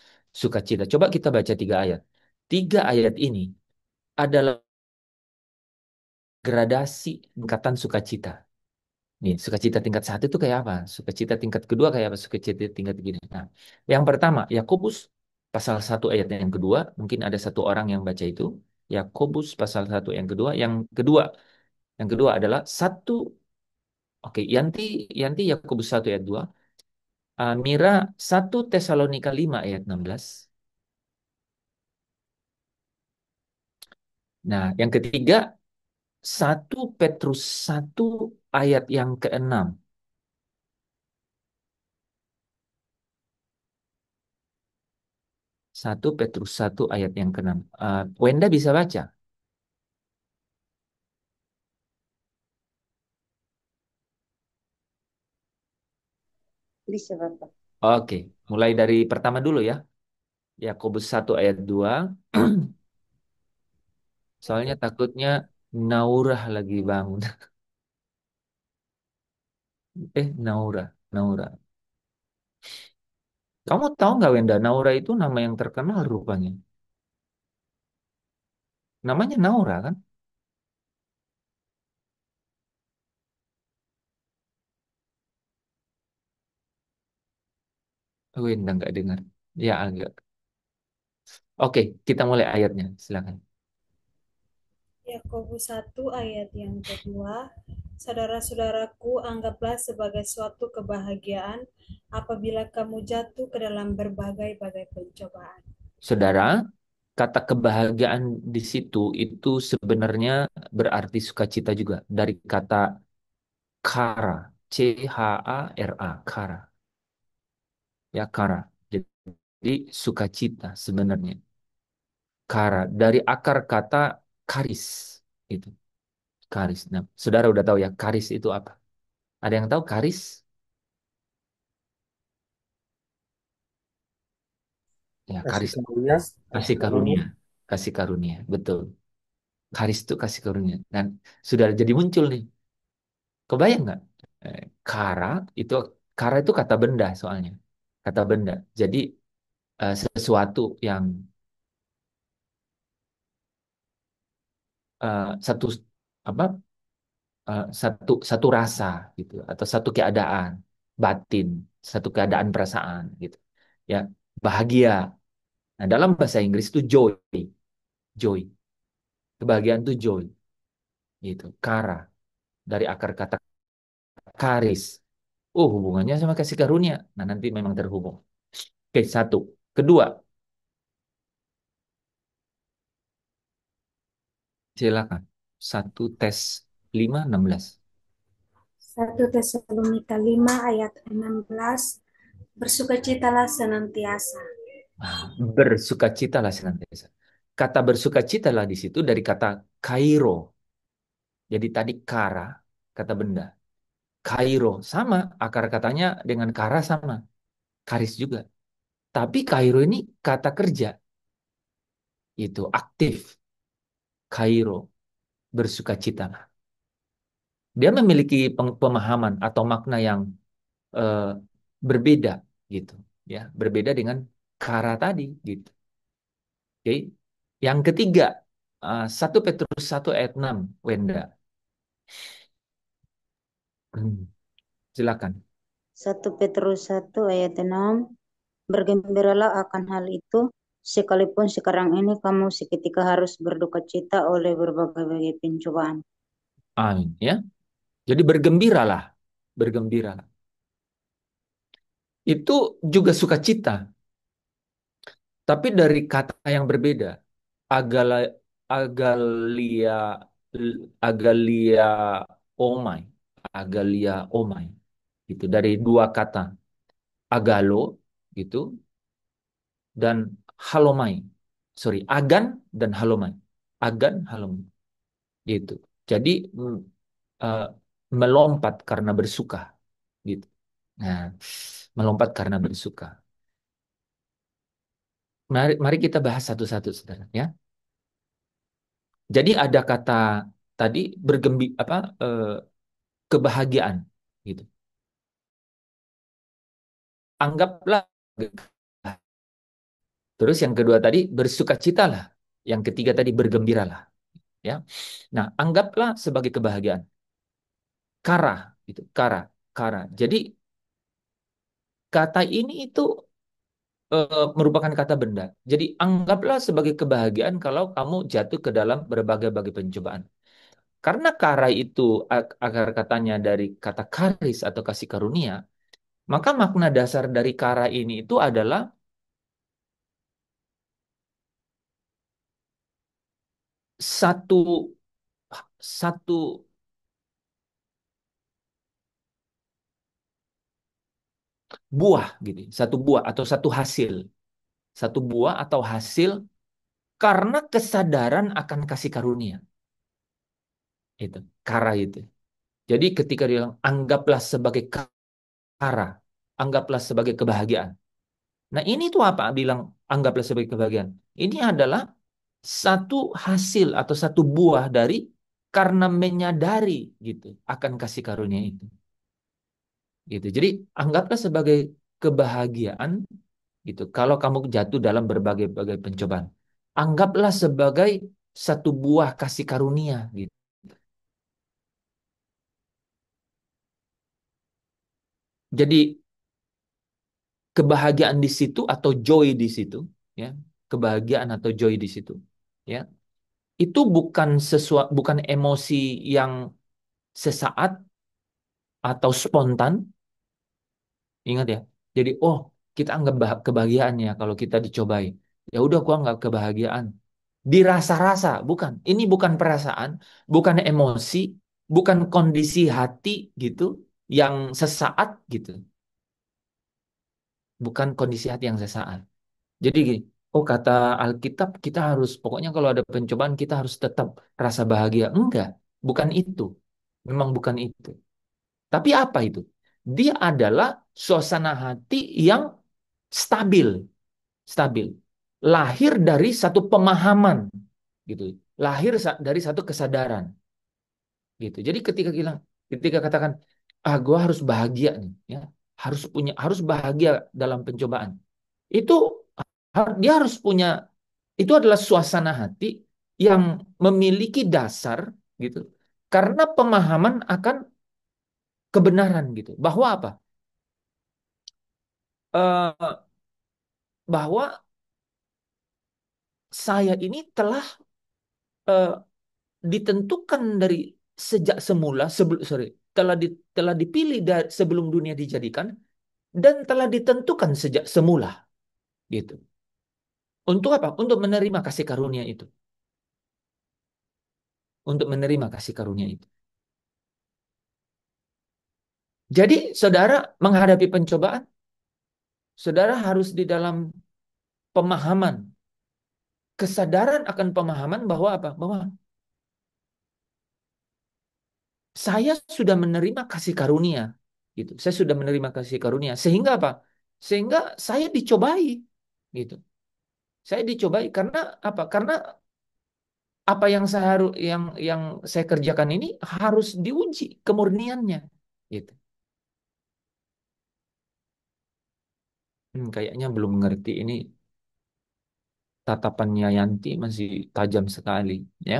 sukacita. Coba kita baca 3 ayat. 3 ayat ini adalah gradasi tingkatan sukacita. Nih, sukacita tingkat 1 itu kayak apa? Sukacita tingkat kedua kayak apa? Sukacita tingkat gini. Nah, yang pertama, Yakobus pasal 1 ayat yang kedua. Mungkin ada satu orang yang baca itu. Yakobus pasal 1 yang kedua. Yang kedua adalah satu. Oke, Yanti, Yanti Yakobus 1 ayat 2. Mira 1 Tesalonika 5 ayat 16. Nah, yang ketiga 1 Petrus 1 ayat yang keenam. 1 Petrus 1 ayat yang keenam. Wenda bisa baca? Bisa, Bapak. Oke, mulai dari pertama dulu ya. Yakobus 1 ayat 2. Soalnya takutnya Naurah lagi bangun. Naura, Naura. Kamu tahu nggak Wenda, Naura itu nama yang terkenal rupanya. Namanya Naura kan? Wenda nggak dengar. Ya agak. Oke, kita mulai ayatnya. Silakan. Yakobus 1 ayat yang kedua, saudara-saudaraku, anggaplah sebagai suatu kebahagiaan apabila kamu jatuh ke dalam berbagai-bagai pencobaan. Saudara, kata kebahagiaan di situ itu sebenarnya berarti sukacita juga dari kata kara, Chara, kara. Ya, kara. Jadi sukacita sebenarnya. Kara dari akar kata karis itu. Karis. Nah, saudara udah tahu ya karis itu apa? Ada yang tahu karis? Ya, Kasih karis itu karunia, kasih kasih karunia. karunia. Kasih karunia, betul. Karis itu kasih karunia. Dan sudah jadi muncul nih. Kebayang nggak? Eh, Kara itu kara itu kata benda soalnya. Kata benda. Jadi sesuatu yang satu apa satu satu rasa gitu atau satu keadaan batin, satu keadaan perasaan gitu. Ya, bahagia. Nah, dalam bahasa Inggris itu joy, joy. Kebahagiaan itu joy gitu. Kara dari akar kata karis. Oh, hubungannya sama kasih karunia. Nah, nanti memang terhubung. Oke, satu. Kedua, silakan. 1 Tes 5:16. 1 Tesalonika 5 ayat 16, bersukacitalah senantiasa. Nah, bersukacitalah senantiasa. Kata bersukacitalah di situ dari kata kairo. Jadi tadi kara, kata benda. Kairo sama, akar katanya dengan kara sama. Karis juga. Tapi kairo ini kata kerja. Itu aktif. Kairo, bersukacitalah. Dia memiliki pemahaman atau makna yang eh, berbeda gitu. Ya, berbeda dengan kara tadi gitu. Oke. Yang ketiga, 1 Petrus 1 ayat 6, Wenda. Silakan. 1 Petrus 1 ayat 6, bergembiralah akan hal itu, sekalipun sekarang ini kamu seketika harus berduka cita oleh berbagai pencobaan. Amin. Ya. Jadi bergembiralah. Bergembiralah. Itu juga sukacita. Tapi dari kata yang berbeda. Agala, agalia, agalia omai. Agalia omai. Gitu. Dari dua kata. Agalo. Gitu. Dan halomai. Sorry. Agan dan halomai. Agan, halomai. Gitu. Jadi eh, melompat karena bersuka. Gitu. Nah, melompat karena bersuka. Mari kita bahas satu-satu, saudara. Ya. Jadi ada kata tadi kebahagiaan, gitu. Anggaplah. Terus yang kedua tadi bersukacitalah. Yang ketiga tadi bergembiralah. Ya. Nah, anggaplah sebagai kebahagiaan. Kara, gitu. Kara, kara. Jadi kata ini itu merupakan kata benda. Jadi anggaplah sebagai kebahagiaan kalau kamu jatuh ke dalam berbagai-bagai pencobaan. Karena kara itu akar katanya dari kata karis atau kasih karunia, maka makna dasar dari kara ini itu adalah satu satu buah gitu, satu buah atau satu buah atau hasil karena kesadaran akan kasih karunia. Itu kara itu. Jadi ketika dia bilang anggaplah sebagai kara, anggaplah sebagai kebahagiaan. Nah, ini tuh apa bilang anggaplah sebagai kebahagiaan. Ini adalah satu hasil atau satu buah dari karena menyadari gitu akan kasih karunia itu. Gitu. Jadi anggaplah sebagai kebahagiaan gitu. Kalau kamu jatuh dalam berbagai-bagai pencobaan, anggaplah sebagai satu buah kasih karunia gitu. Jadi kebahagiaan di situ atau joy di situ, ya, kebahagiaan atau joy di situ, ya, itu bukan emosi yang sesaat atau spontan. Ingat ya. Jadi, oh, kita anggap kebahagiaannya kalau kita dicobai. Ya udah, gua anggap kebahagiaan. Dirasa-rasa, bukan. Ini bukan perasaan, bukan emosi, bukan kondisi hati gitu yang sesaat gitu. Bukan kondisi hati yang sesaat. Jadi gini, oh kata Alkitab kita harus, pokoknya kalau ada pencobaan kita harus tetap rasa bahagia. Enggak, bukan itu. Memang bukan itu. Tapi apa itu? Dia adalah suasana hati yang stabil, stabil. Lahir dari satu pemahaman, gitu. Lahir dari satu kesadaran, gitu. Jadi ketika katakan, ah, gue harus bahagia nih, ya, harus bahagia dalam pencobaan. Itu dia harus punya, itu adalah suasana hati yang memiliki dasar, gitu. Karena pemahaman akan kebenaran, gitu. Bahwa apa? Eh, bahwa saya ini telah eh, ditentukan dari sejak semula telah dipilih sebelum dunia dijadikan dan telah ditentukan sejak semula gitu. Untuk apa? Untuk menerima kasih karunia itu. Untuk menerima kasih karunia itu. Jadi saudara menghadapi pencobaan, saudara harus di dalam pemahaman, kesadaran akan pemahaman bahwa apa? Bahwa saya sudah menerima kasih karunia gitu. Saya sudah menerima kasih karunia sehingga apa? Sehingga saya dicobai gitu. Saya dicobai karena apa? Karena apa yang yang saya kerjakan ini harus diuji kemurniannya gitu. Kayaknya belum mengerti ini, tatapannya Yanti masih tajam sekali ya.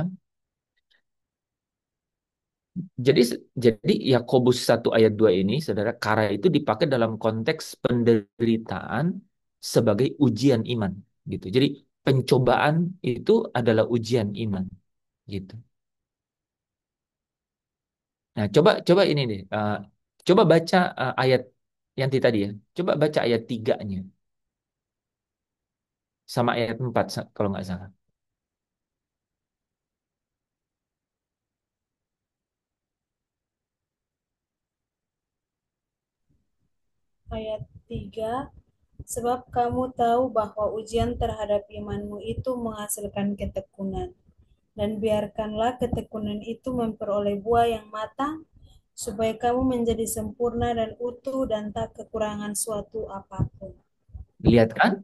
Jadi jadi Yakobus 1 ayat 2 ini Saudara, kara itu dipakai dalam konteks penderitaan sebagai ujian iman gitu. Jadi pencobaan itu adalah ujian iman gitu. Nah, coba coba ini deh. Coba baca ayat yang tadi ya. Coba baca ayat 3-nya sama ayat 4 kalau nggak salah. Ayat 3, sebab kamu tahu bahwa ujian terhadap imanmu itu menghasilkan ketekunan. Dan biarkanlah ketekunan itu memperoleh buah yang matang, supaya kamu menjadi sempurna dan utuh dan tak kekurangan suatu apapun. Lihat kan?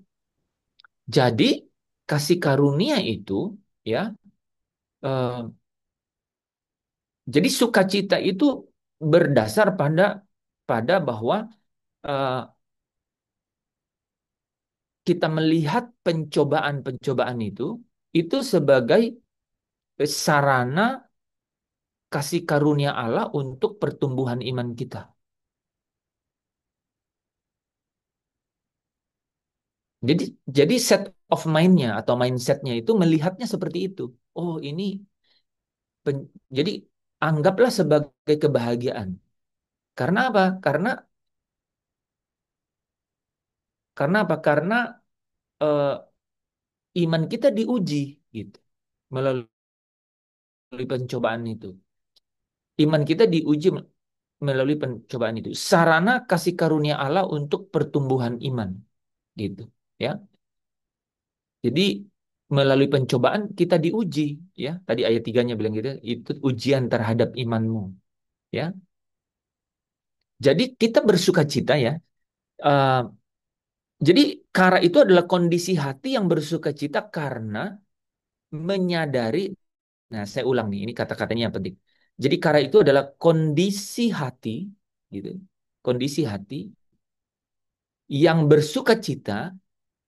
Jadi kasih karunia itu ya, eh, jadi sukacita itu berdasar pada pada bahwa eh, kita melihat pencobaan-pencobaan itu sebagai sarana kasih karunia Allah untuk pertumbuhan iman kita. Jadi jadi set of mind-nya atau mindset-nya itu melihatnya seperti itu. Oh, ini jadi anggaplah sebagai kebahagiaan. Karena apa? Karena apa? Karena eh, iman kita diuji gitu melalui pencobaan itu. Iman kita diuji melalui pencobaan itu. Sarana kasih karunia Allah untuk pertumbuhan iman gitu, ya. Jadi melalui pencobaan kita diuji, ya. Tadi ayat 3-nya bilang gitu, itu ujian terhadap imanmu, ya. Jadi kita bersuka cita ya. Eh, jadi kara itu adalah kondisi hati yang bersuka cita karena menyadari. Nah, saya ulang nih, ini kata-katanya yang penting. Jadi kara itu adalah kondisi hati, gitu. Kondisi hati yang bersuka cita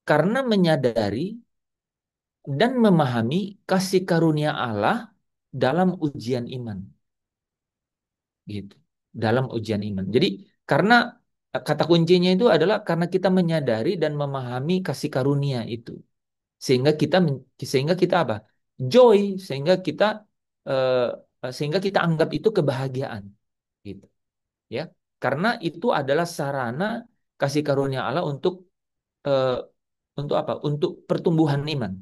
karena menyadari dan memahami kasih karunia Allah dalam ujian iman, gitu. Dalam ujian iman. Jadi karena kata kuncinya itu adalah karena kita menyadari dan memahami kasih karunia itu, sehingga kita apa? Joy, eh, sehingga kita anggap itu kebahagiaan, gitu. Ya, karena itu adalah sarana kasih karunia Allah eh, untuk apa? Untuk pertumbuhan iman,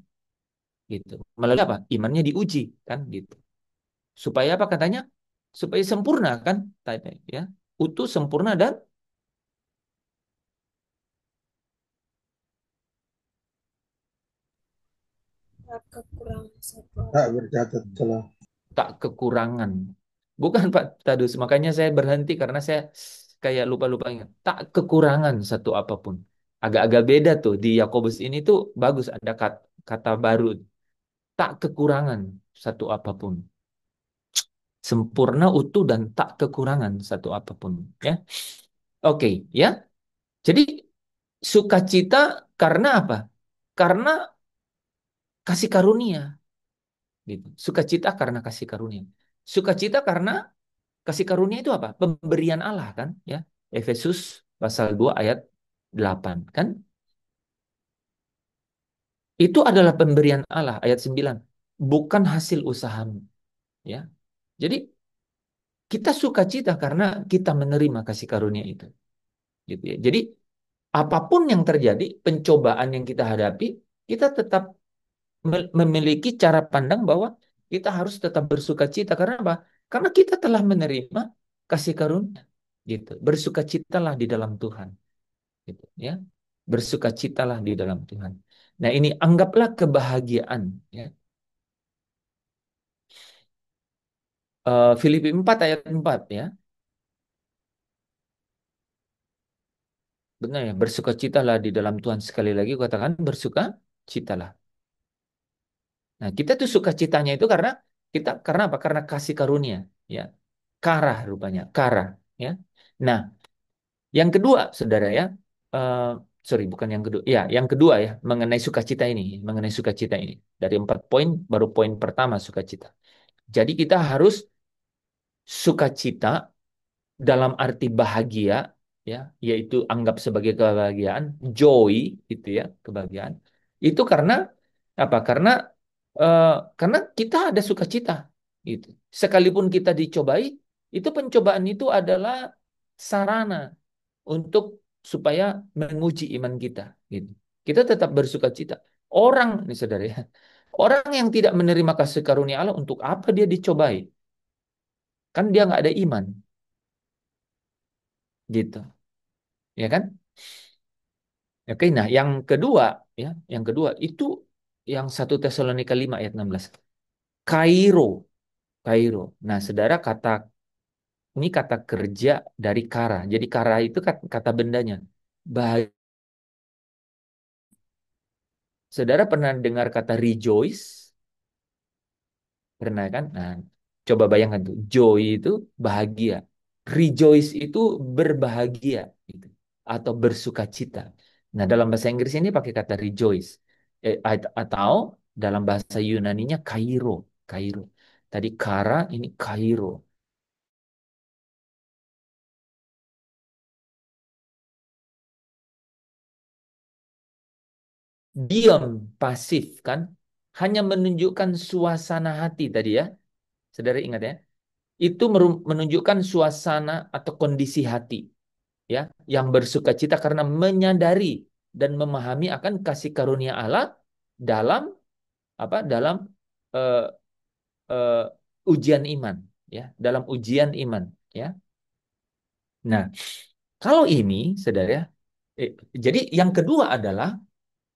gitu. Melalui apa? Imannya diuji, kan, gitu. Supaya apa katanya? Supaya sempurna, kan, ya, utuh, sempurna dan Tak kekurangan satu Tak apa. bercatat celah. tak kekurangan. Bukan Pak Tadus, makanya saya berhenti karena saya kayak lupa-lupa ingat. Tak kekurangan satu apapun. Agak-agak beda tuh di Yakobus ini tuh bagus ada kata baru. Tak kekurangan satu apapun. Sempurna, utuh, dan tak kekurangan satu apapun. Ya, oke, ya. Jadi sukacita karena apa? Karena kasih karunia, gitu. Sukacita karena kasih karunia. Sukacita karena kasih karunia itu apa? Pemberian Allah, kan, ya. Efesus pasal 2 ayat 8, kan? Itu adalah pemberian Allah ayat 9, bukan hasil usahamu, ya. Jadi kita sukacita karena kita menerima kasih karunia itu, gitu ya. Jadi apapun yang terjadi, pencobaan yang kita hadapi, kita tetap memiliki cara pandang bahwa kita harus tetap bersukacita. Karena apa? Karena kita telah menerima kasih karunia, gitu. Bersukacitalah di dalam Tuhan, gitu, ya. Bersukacitalah di dalam Tuhan. Nah, ini anggaplah kebahagiaan, ya. Filipi 4 ayat 4, ya. Benar ya, bersukacitalah di dalam Tuhan. Sekali lagi katakan bersukacitalah. Nah, kita tuh sukacitanya itu karena apa? Karena kasih karunia, ya. Karah rupanya, karah, ya. Nah, yang kedua, Saudara, ya. eh, sorry, bukan yang kedua. Ya, yang kedua, ya, mengenai sukacita ini. Dari 4 poin, baru poin pertama sukacita. Jadi kita harus sukacita dalam arti bahagia, ya, yaitu anggap sebagai kebahagiaan, joy, itu ya, kebahagiaan. Itu karena apa? Eh, karena kita ada sukacita, gitu. Sekalipun kita dicobai, itu pencobaan itu adalah sarana untuk supaya menguji iman kita, gitu. Kita tetap bersukacita. Orang, nih saudara, ya, orang yang tidak menerima kasih karunia Allah, untuk apa dia dicobai? Kan dia nggak ada iman, gitu, ya kan? Oke, nah ya, yang kedua itu yang 1 Tesalonika 5 ayat 16. Kairo, Kairo. Nah, saudara, ini kata kerja dari kara. Jadi kara itu kata bendanya. Bahagia Saudara pernah dengar kata rejoice? Pernah kan? Nah, coba bayangkan tuh, joy itu bahagia. Rejoice itu berbahagia gitu. Atau bersuka cita. Nah, dalam bahasa Inggris ini pakai kata rejoice. Atau dalam bahasa Yunaninya kairo, kairo. Tadi kara, ini kairo. Diam, pasif kan? Hanya menunjukkan suasana hati tadi ya. Saudara ingat ya? Itu menunjukkan suasana atau kondisi hati ya yang bersuka cita karena menyadari dan memahami akan kasih karunia Allah dalam apa dalam eh, eh, ujian iman ya dalam ujian iman ya. Nah, kalau ini saudara ya, eh, jadi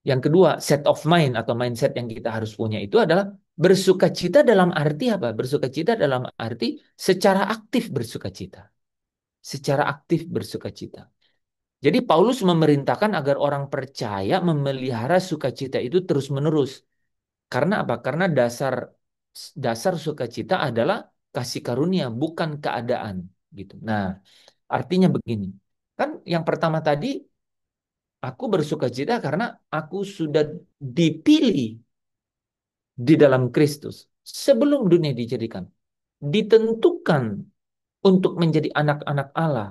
yang kedua set of mind atau mindset yang kita harus punya itu adalah bersuka cita dalam arti apa? Bersuka cita dalam arti secara aktif bersuka cita. Secara aktif bersuka cita. Jadi Paulus memerintahkan agar orang percaya memelihara sukacita itu terus-menerus. Karena apa? Karena dasar dasar sukacita adalah kasih karunia, bukan keadaan gitu. Nah, artinya begini. Kan yang pertama tadi aku bersukacita karena aku sudah dipilih di dalam Kristus sebelum dunia dijadikan. Ditentukan untuk menjadi anak-anak Allah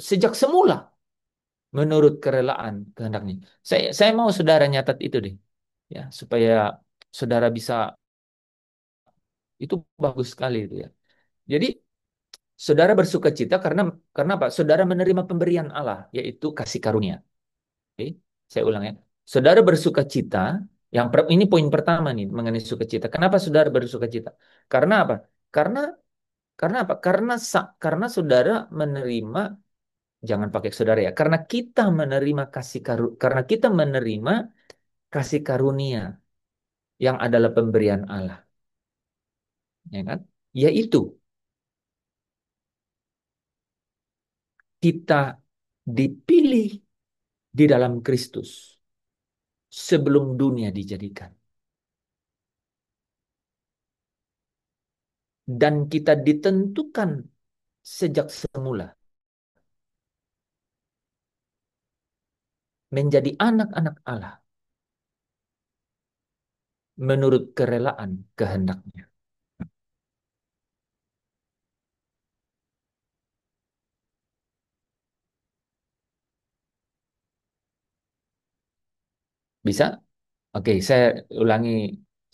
sejak semula menurut kerelaan kehendaknya. Saya mau saudara nyatat itu deh, ya supaya saudara bisa itu bagus sekali itu ya. Jadi saudara bersuka cita karena apa? Saudara menerima pemberian Allah yaitu kasih karunia. Oke, saya ulang ya. Saudara bersuka cita ini poin pertama nih mengenai sukacita. Kenapa saudara bersuka cita? Karena apa? Karena karena apa? Karena saudara menerima jangan pakai saudara ya. Karena kita menerima kasih karunia yang adalah pemberian Allah, ya kan? Yaitu kita dipilih di dalam Kristus sebelum dunia dijadikan dan kita ditentukan sejak semula menjadi anak-anak Allah menurut kerelaan kehendaknya. Bisa? Oke, saya ulangi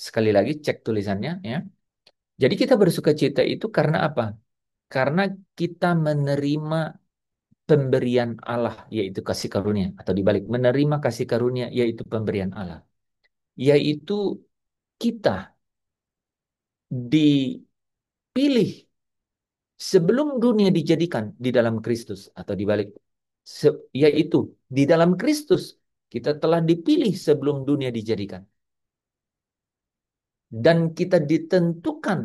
sekali lagi cek tulisannya ya. Jadi kita bersuka cita itu karena apa? Karena kita menerima pemberian Allah yaitu kasih karunia atau dibalik menerima kasih karunia yaitu pemberian Allah yaitu kita dipilih sebelum dunia dijadikan di dalam Kristus atau dibalik yaitu di dalam Kristus kita telah dipilih sebelum dunia dijadikan dan kita ditentukan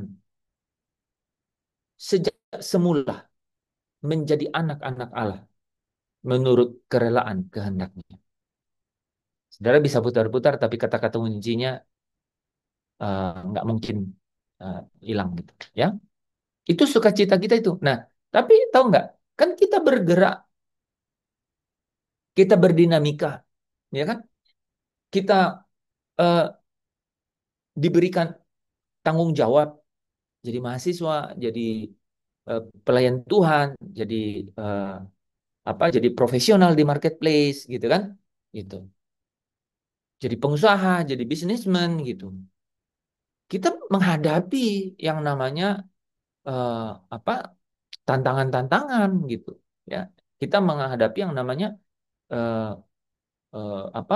sejak semula menjadi anak-anak Allah menurut kerelaan kehendaknya. Saudara bisa putar-putar tapi kata-kata kuncinya nggak mungkin hilang gitu ya. Itu sukacita kita itu. Nah, tapi tahu nggak? Kan kita bergerak, kita berdinamika, ya kan? Kita eh, diberikan tanggung jawab, jadi mahasiswa, jadi pelayan Tuhan, jadi eh, jadi profesional di marketplace, gitu kan? Gitu. Jadi pengusaha, jadi bisnismen, gitu. Kita menghadapi yang namanya eh, apa tantangan-tantangan, gitu. Ya, kita menghadapi yang namanya eh, apa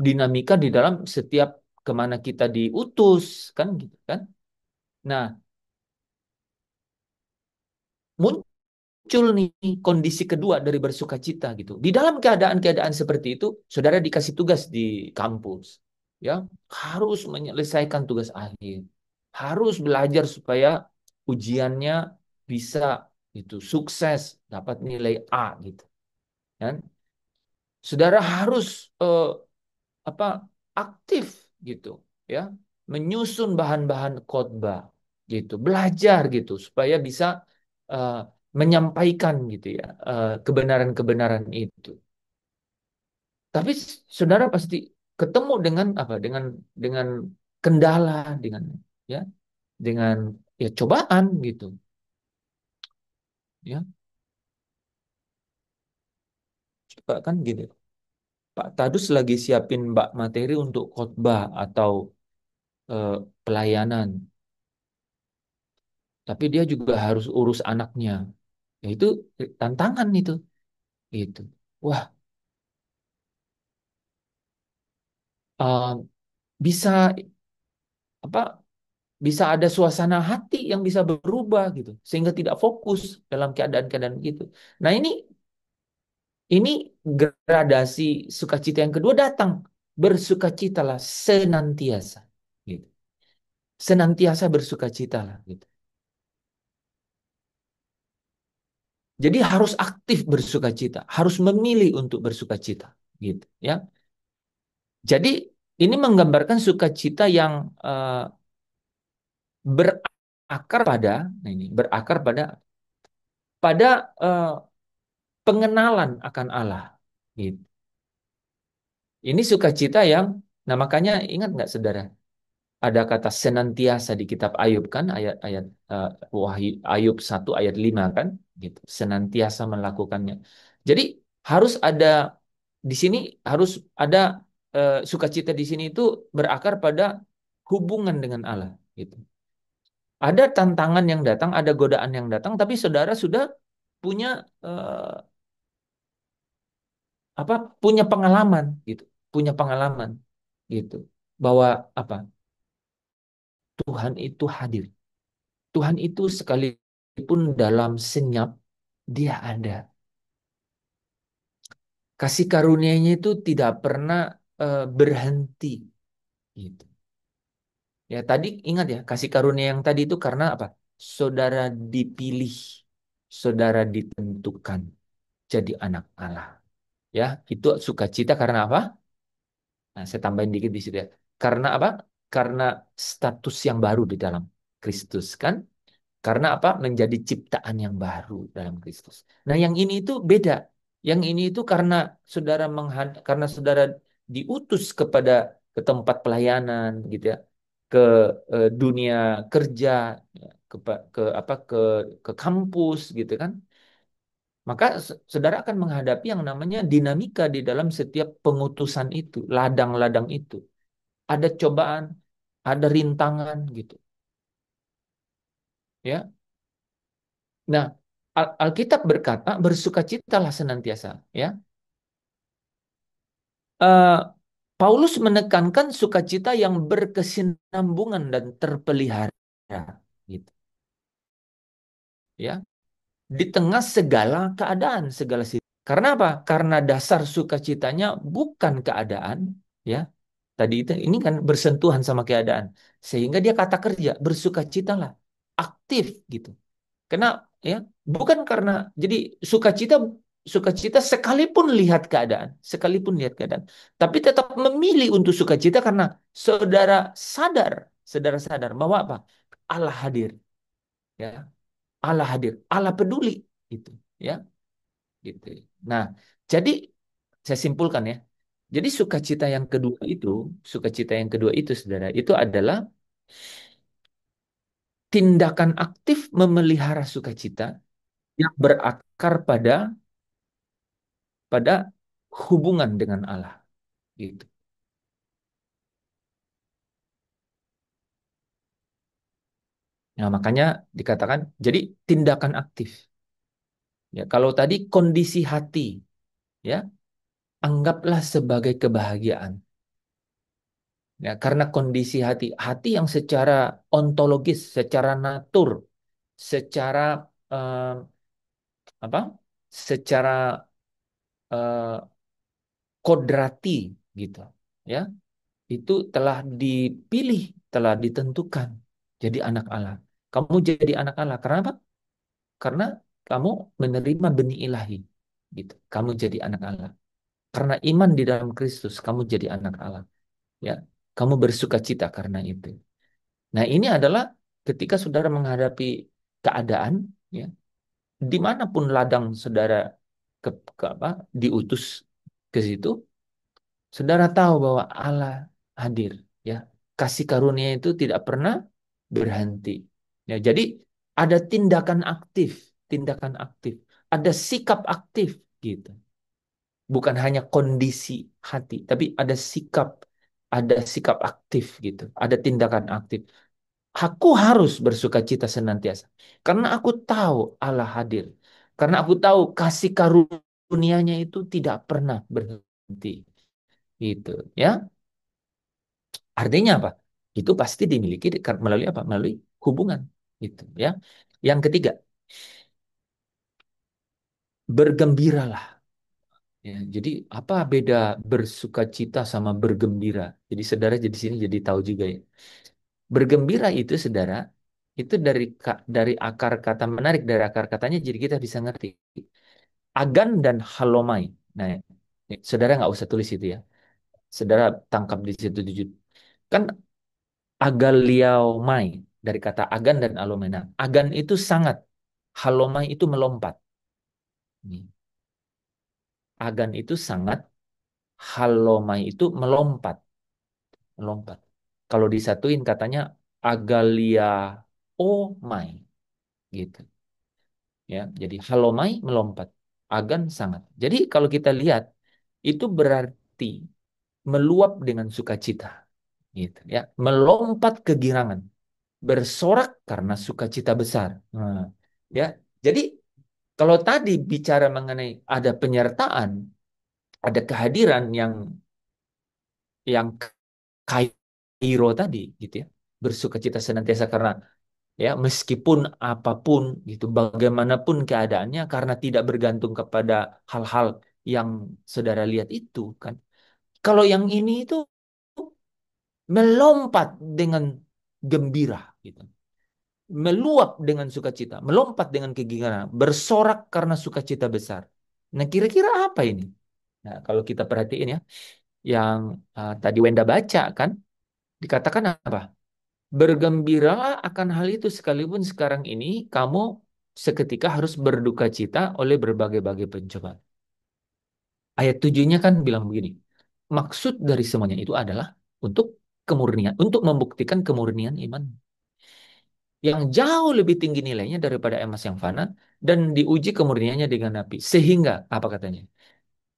dinamika di dalam setiap kemana kita diutus kan gitu kan. Nah, muncul nih kondisi kedua dari bersuka cita gitu. Di dalam keadaan-keadaan seperti itu, saudara dikasih tugas di kampus, ya harus menyelesaikan tugas akhir, harus belajar supaya ujiannya bisa itu sukses, dapat nilai A gitu, kan? Saudara harus apa aktif gitu ya, menyusun bahan-bahan khotbah gitu, belajar gitu supaya bisa eh, menyampaikan gitu ya kebenaran-kebenaran itu. Tapi saudara pasti ketemu dengan apa? Dengan kendala, dengan ya, dengan ya cobaan gitu, ya. Coba kan gitu. Pak Tadus lagi siapin Mbak materi untuk khotbah atau eh, pelayanan, tapi dia juga harus urus anaknya. Ya itu tantangan itu, gitu. Wah, eh, bisa apa? Bisa ada suasana hati yang bisa berubah gitu, sehingga tidak fokus dalam keadaan-keadaan gitu. Nah ini gradasi sukacita yang kedua datang. Bersukacitalah senantiasa, gitu. Senantiasa bersukacitalah, gitu. Jadi harus aktif bersukacita, harus memilih untuk bersukacita, gitu ya. Jadi ini menggambarkan sukacita yang berakar pada, nah ini berakar pada eh, pengenalan akan Allah, gitu. Ini sukacita yang, nah makanya ingat nggak saudara, ada kata senantiasa di kitab Ayub kan, ayat-ayat Wahyu Ayub 1 ayat 5 kan, gitu. Senantiasa melakukannya. Jadi harus ada di sini, harus ada sukacita di sini itu berakar pada hubungan dengan Allah, gitu. Ada tantangan yang datang, ada godaan yang datang, tapi saudara sudah punya eh, apa? Punya pengalaman, gitu. Punya pengalaman, gitu. Bahwa apa? Tuhan itu hadir. Tuhan itu sekalipun dalam senyap, dia ada. Kasih karunia-Nya itu tidak pernah berhenti. Gitu. Ya tadi ingat ya, kasih karunia yang tadi itu karena apa? Saudara dipilih, saudara ditentukan jadi anak Allah. Ya, itu sukacita karena apa? Nah, saya tambahin dikit di situ ya. Karena apa? Karena status yang baru di dalam Kristus kan? Karena apa? Menjadi ciptaan yang baru dalam Kristus. Nah, yang ini itu beda. Yang ini itu karena karena saudara diutus ke tempat pelayanan gitu ya, ke dunia kerja, ya, ke kampus gitu kan. Maka saudara akan menghadapi yang namanya dinamika di dalam setiap pengutusan itu, ladang-ladang itu. Ada cobaan, ada rintangan gitu, ya. Nah, Alkitab berkata, bersukacitalah senantiasa, ya. Eh, Paulus menekankan sukacita yang berkesinambungan dan terpelihara, gitu, ya. Di tengah segala keadaan, segala situasi. Karena apa? Karena dasar sukacitanya bukan keadaan, ya. Tadi itu ini kan bersentuhan sama keadaan, sehingga dia kata kerja, bersukacitalah, aktif, gitu. Karena ya bukan karena jadi sukacita sukacita sekalipun lihat keadaan, tapi tetap memilih untuk sukacita karena saudara sadar, saudara sadar bahwa apa? Allah hadir, ya. Allah hadir, Allah peduli itu, ya, gitu. Nah, jadi saya simpulkan ya. Jadi sukacita yang kedua itu, saudara, itu adalah tindakan aktif memelihara sukacita yang berakar pada hubungan dengan Allah gitu. Nah, makanya dikatakan jadi tindakan aktif. Ya, kalau tadi kondisi hati, ya, anggaplah sebagai kebahagiaan. Ya, karena kondisi hati yang secara ontologis, secara natur, secara eh, apa? Secara eh, kodrati gitu, ya. Itu telah dipilih, telah ditentukan jadi anak Allah. Kamu jadi anak Allah. Kenapa? Karena kamu menerima benih ilahi. Gitu. Kamu jadi anak Allah. Karena iman di dalam Kristus, kamu jadi anak Allah. Ya, kamu bersukacita karena itu. Nah, ini adalah ketika saudara menghadapi keadaan, ya, dimanapun ladang saudara ke apa, diutus ke situ, saudara tahu bahwa Allah hadir. Ya, kasih karunia itu tidak pernah berhenti. Ya, jadi ada tindakan aktif, ada sikap aktif gitu. Bukan hanya kondisi hati, tapi ada sikap aktif gitu, ada tindakan aktif. Aku harus bersukacita senantiasa karena aku tahu Allah hadir. Karena aku tahu kasih karunia-Nya itu tidak pernah berhenti. Gitu, ya. Artinya apa? Itu pasti dimiliki melalui apa? Melalui hubungan, gitu, ya. Yang ketiga, bergembiralah. Ya, jadi apa beda bersukacita sama bergembira? Jadi saudara jadi sini jadi tahu juga ya. Bergembira itu saudara, itu dari akar kata menarik dari akar katanya jadi kita bisa ngerti. Agan dan halomai. Nah, saudara nggak usah tulis itu ya. Saudara tangkap di situ kan agaliaomai dari kata agan dan alomai. Nah, agan itu sangat, halomai itu melompat. Nih, agan itu sangat, halomai itu melompat, melompat. Kalau disatuin katanya agaliaomai gitu. Ya, jadi halomai melompat, agan sangat. Jadi kalau kita lihat itu berarti meluap dengan sukacita, gitu ya, melompat kegirangan, bersorak karena sukacita besar. Nah, ya, jadi kalau tadi bicara mengenai ada penyertaan, ada kehadiran yang Kairo tadi, gitu ya, bersukacita senantiasa karena ya meskipun apapun gitu bagaimanapun keadaannya karena tidak bergantung kepada hal-hal yang saudara lihat itu kan. Kalau yang ini itu melompat dengan gembira gitu, meluap dengan sukacita, melompat dengan kegirangan, bersorak karena sukacita besar. Nah, kira-kira apa ini? Nah, kalau kita perhatiin ya, yang tadi Wenda baca kan, dikatakan apa? Bergembiralah akan hal itu sekalipun sekarang ini kamu seketika harus berduka cita oleh berbagai-bagai pencobaan. Ayat 7-nya kan bilang begini. Maksud dari semuanya itu adalah untuk kemurnian, untuk membuktikan kemurnian iman yang jauh lebih tinggi nilainya daripada emas yang fana dan diuji kemurniannya dengan api. Sehingga apa katanya?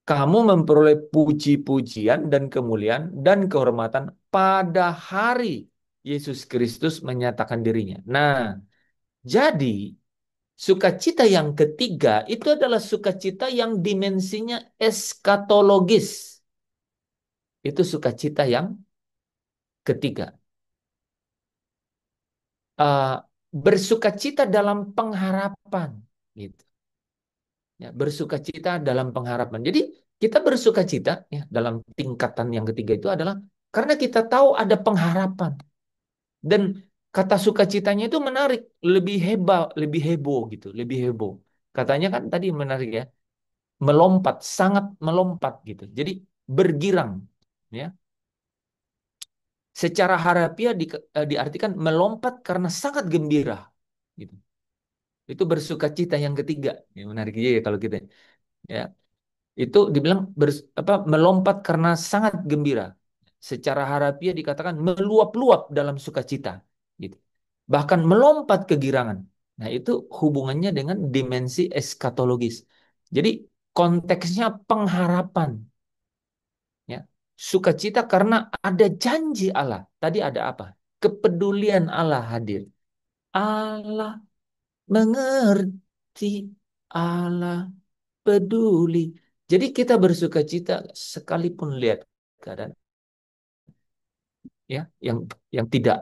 Kamu memperoleh puji-pujian dan kemuliaan dan kehormatan pada hari Yesus Kristus menyatakan dirinya. Nah, jadi sukacita yang ketiga itu adalah sukacita yang dimensinya eskatologis. Itu sukacita yang ketiga. Eh, bersukacita dalam pengharapan, gitu. Ya, bersukacita dalam pengharapan. Jadi kita bersukacita ya dalam tingkatan yang ketiga itu adalah karena kita tahu ada pengharapan. Dan kata sukacitanya itu menarik, lebih hebat, lebih heboh gitu, lebih heboh. Katanya kan tadi menarik ya, melompat, sangat melompat gitu. Jadi bergirang, ya. Secara harafiah diartikan melompat karena sangat gembira, gitu. Itu bersukacita yang ketiga. Ya, menarik juga ya kalau kita, ya. Itu dibilang melompat karena sangat gembira. Secara harafiah dikatakan meluap-luap dalam sukacita, gitu. Bahkan melompat kegirangan. Nah, itu hubungannya dengan dimensi eskatologis. Jadi konteksnya pengharapan, ya. Sukacita karena ada janji Allah. Tadi ada apa? Kepedulian Allah hadir. Allah mengerti, Allah peduli. Jadi kita bersukacita sekalipun lihat keadaan ya yang tidak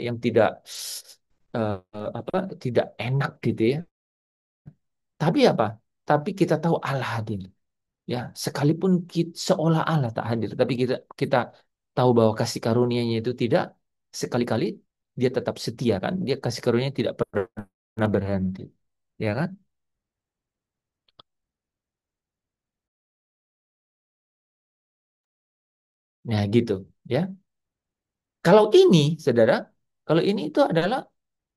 yang tidak eh, tidak enak gitu ya. Tapi apa? Tapi kita tahu Allah hadir. Ya, sekalipun kita, seolah Allah tak hadir, tapi kita kita tahu bahwa kasih karunia-Nya itu tidak sekali-kali dia tetap setia kan? Dia kasih karunia tidak pernah berhenti. Ya kan? Nah, gitu ya. Kalau ini, saudara, kalau ini itu adalah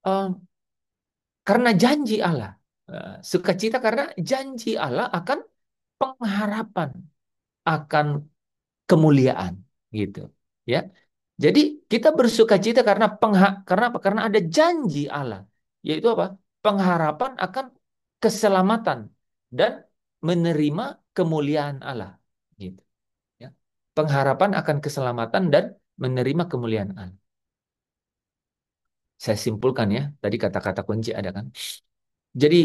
eh, karena janji Allah. Sukacita karena janji Allah akan pengharapan, akan kemuliaan, gitu. Ya. Jadi kita bersukacita karena karena apa? Karena ada janji Allah, yaitu apa? Pengharapan akan keselamatan dan menerima kemuliaan Allah, gitu. Ya. Pengharapan akan keselamatan dan menerima kemuliaan Allah. Saya simpulkan ya, tadi kata-kata kunci ada kan. Jadi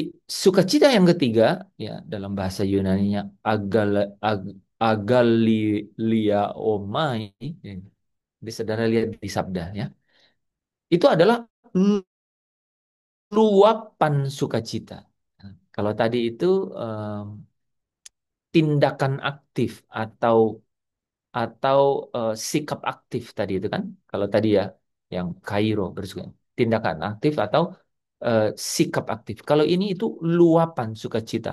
sukacita yang ketiga ya dalam bahasa Yunani-nya agaliaomai. Ya. Jadi saudara lihat di sabda ya. Itu adalah luapan sukacita. Nah, kalau tadi itu em, tindakan aktif atau sikap aktif tadi itu kan. Kalau tadi ya yang Kairo bersuka tindakan aktif atau eh, sikap aktif. Kalau ini itu luapan sukacita,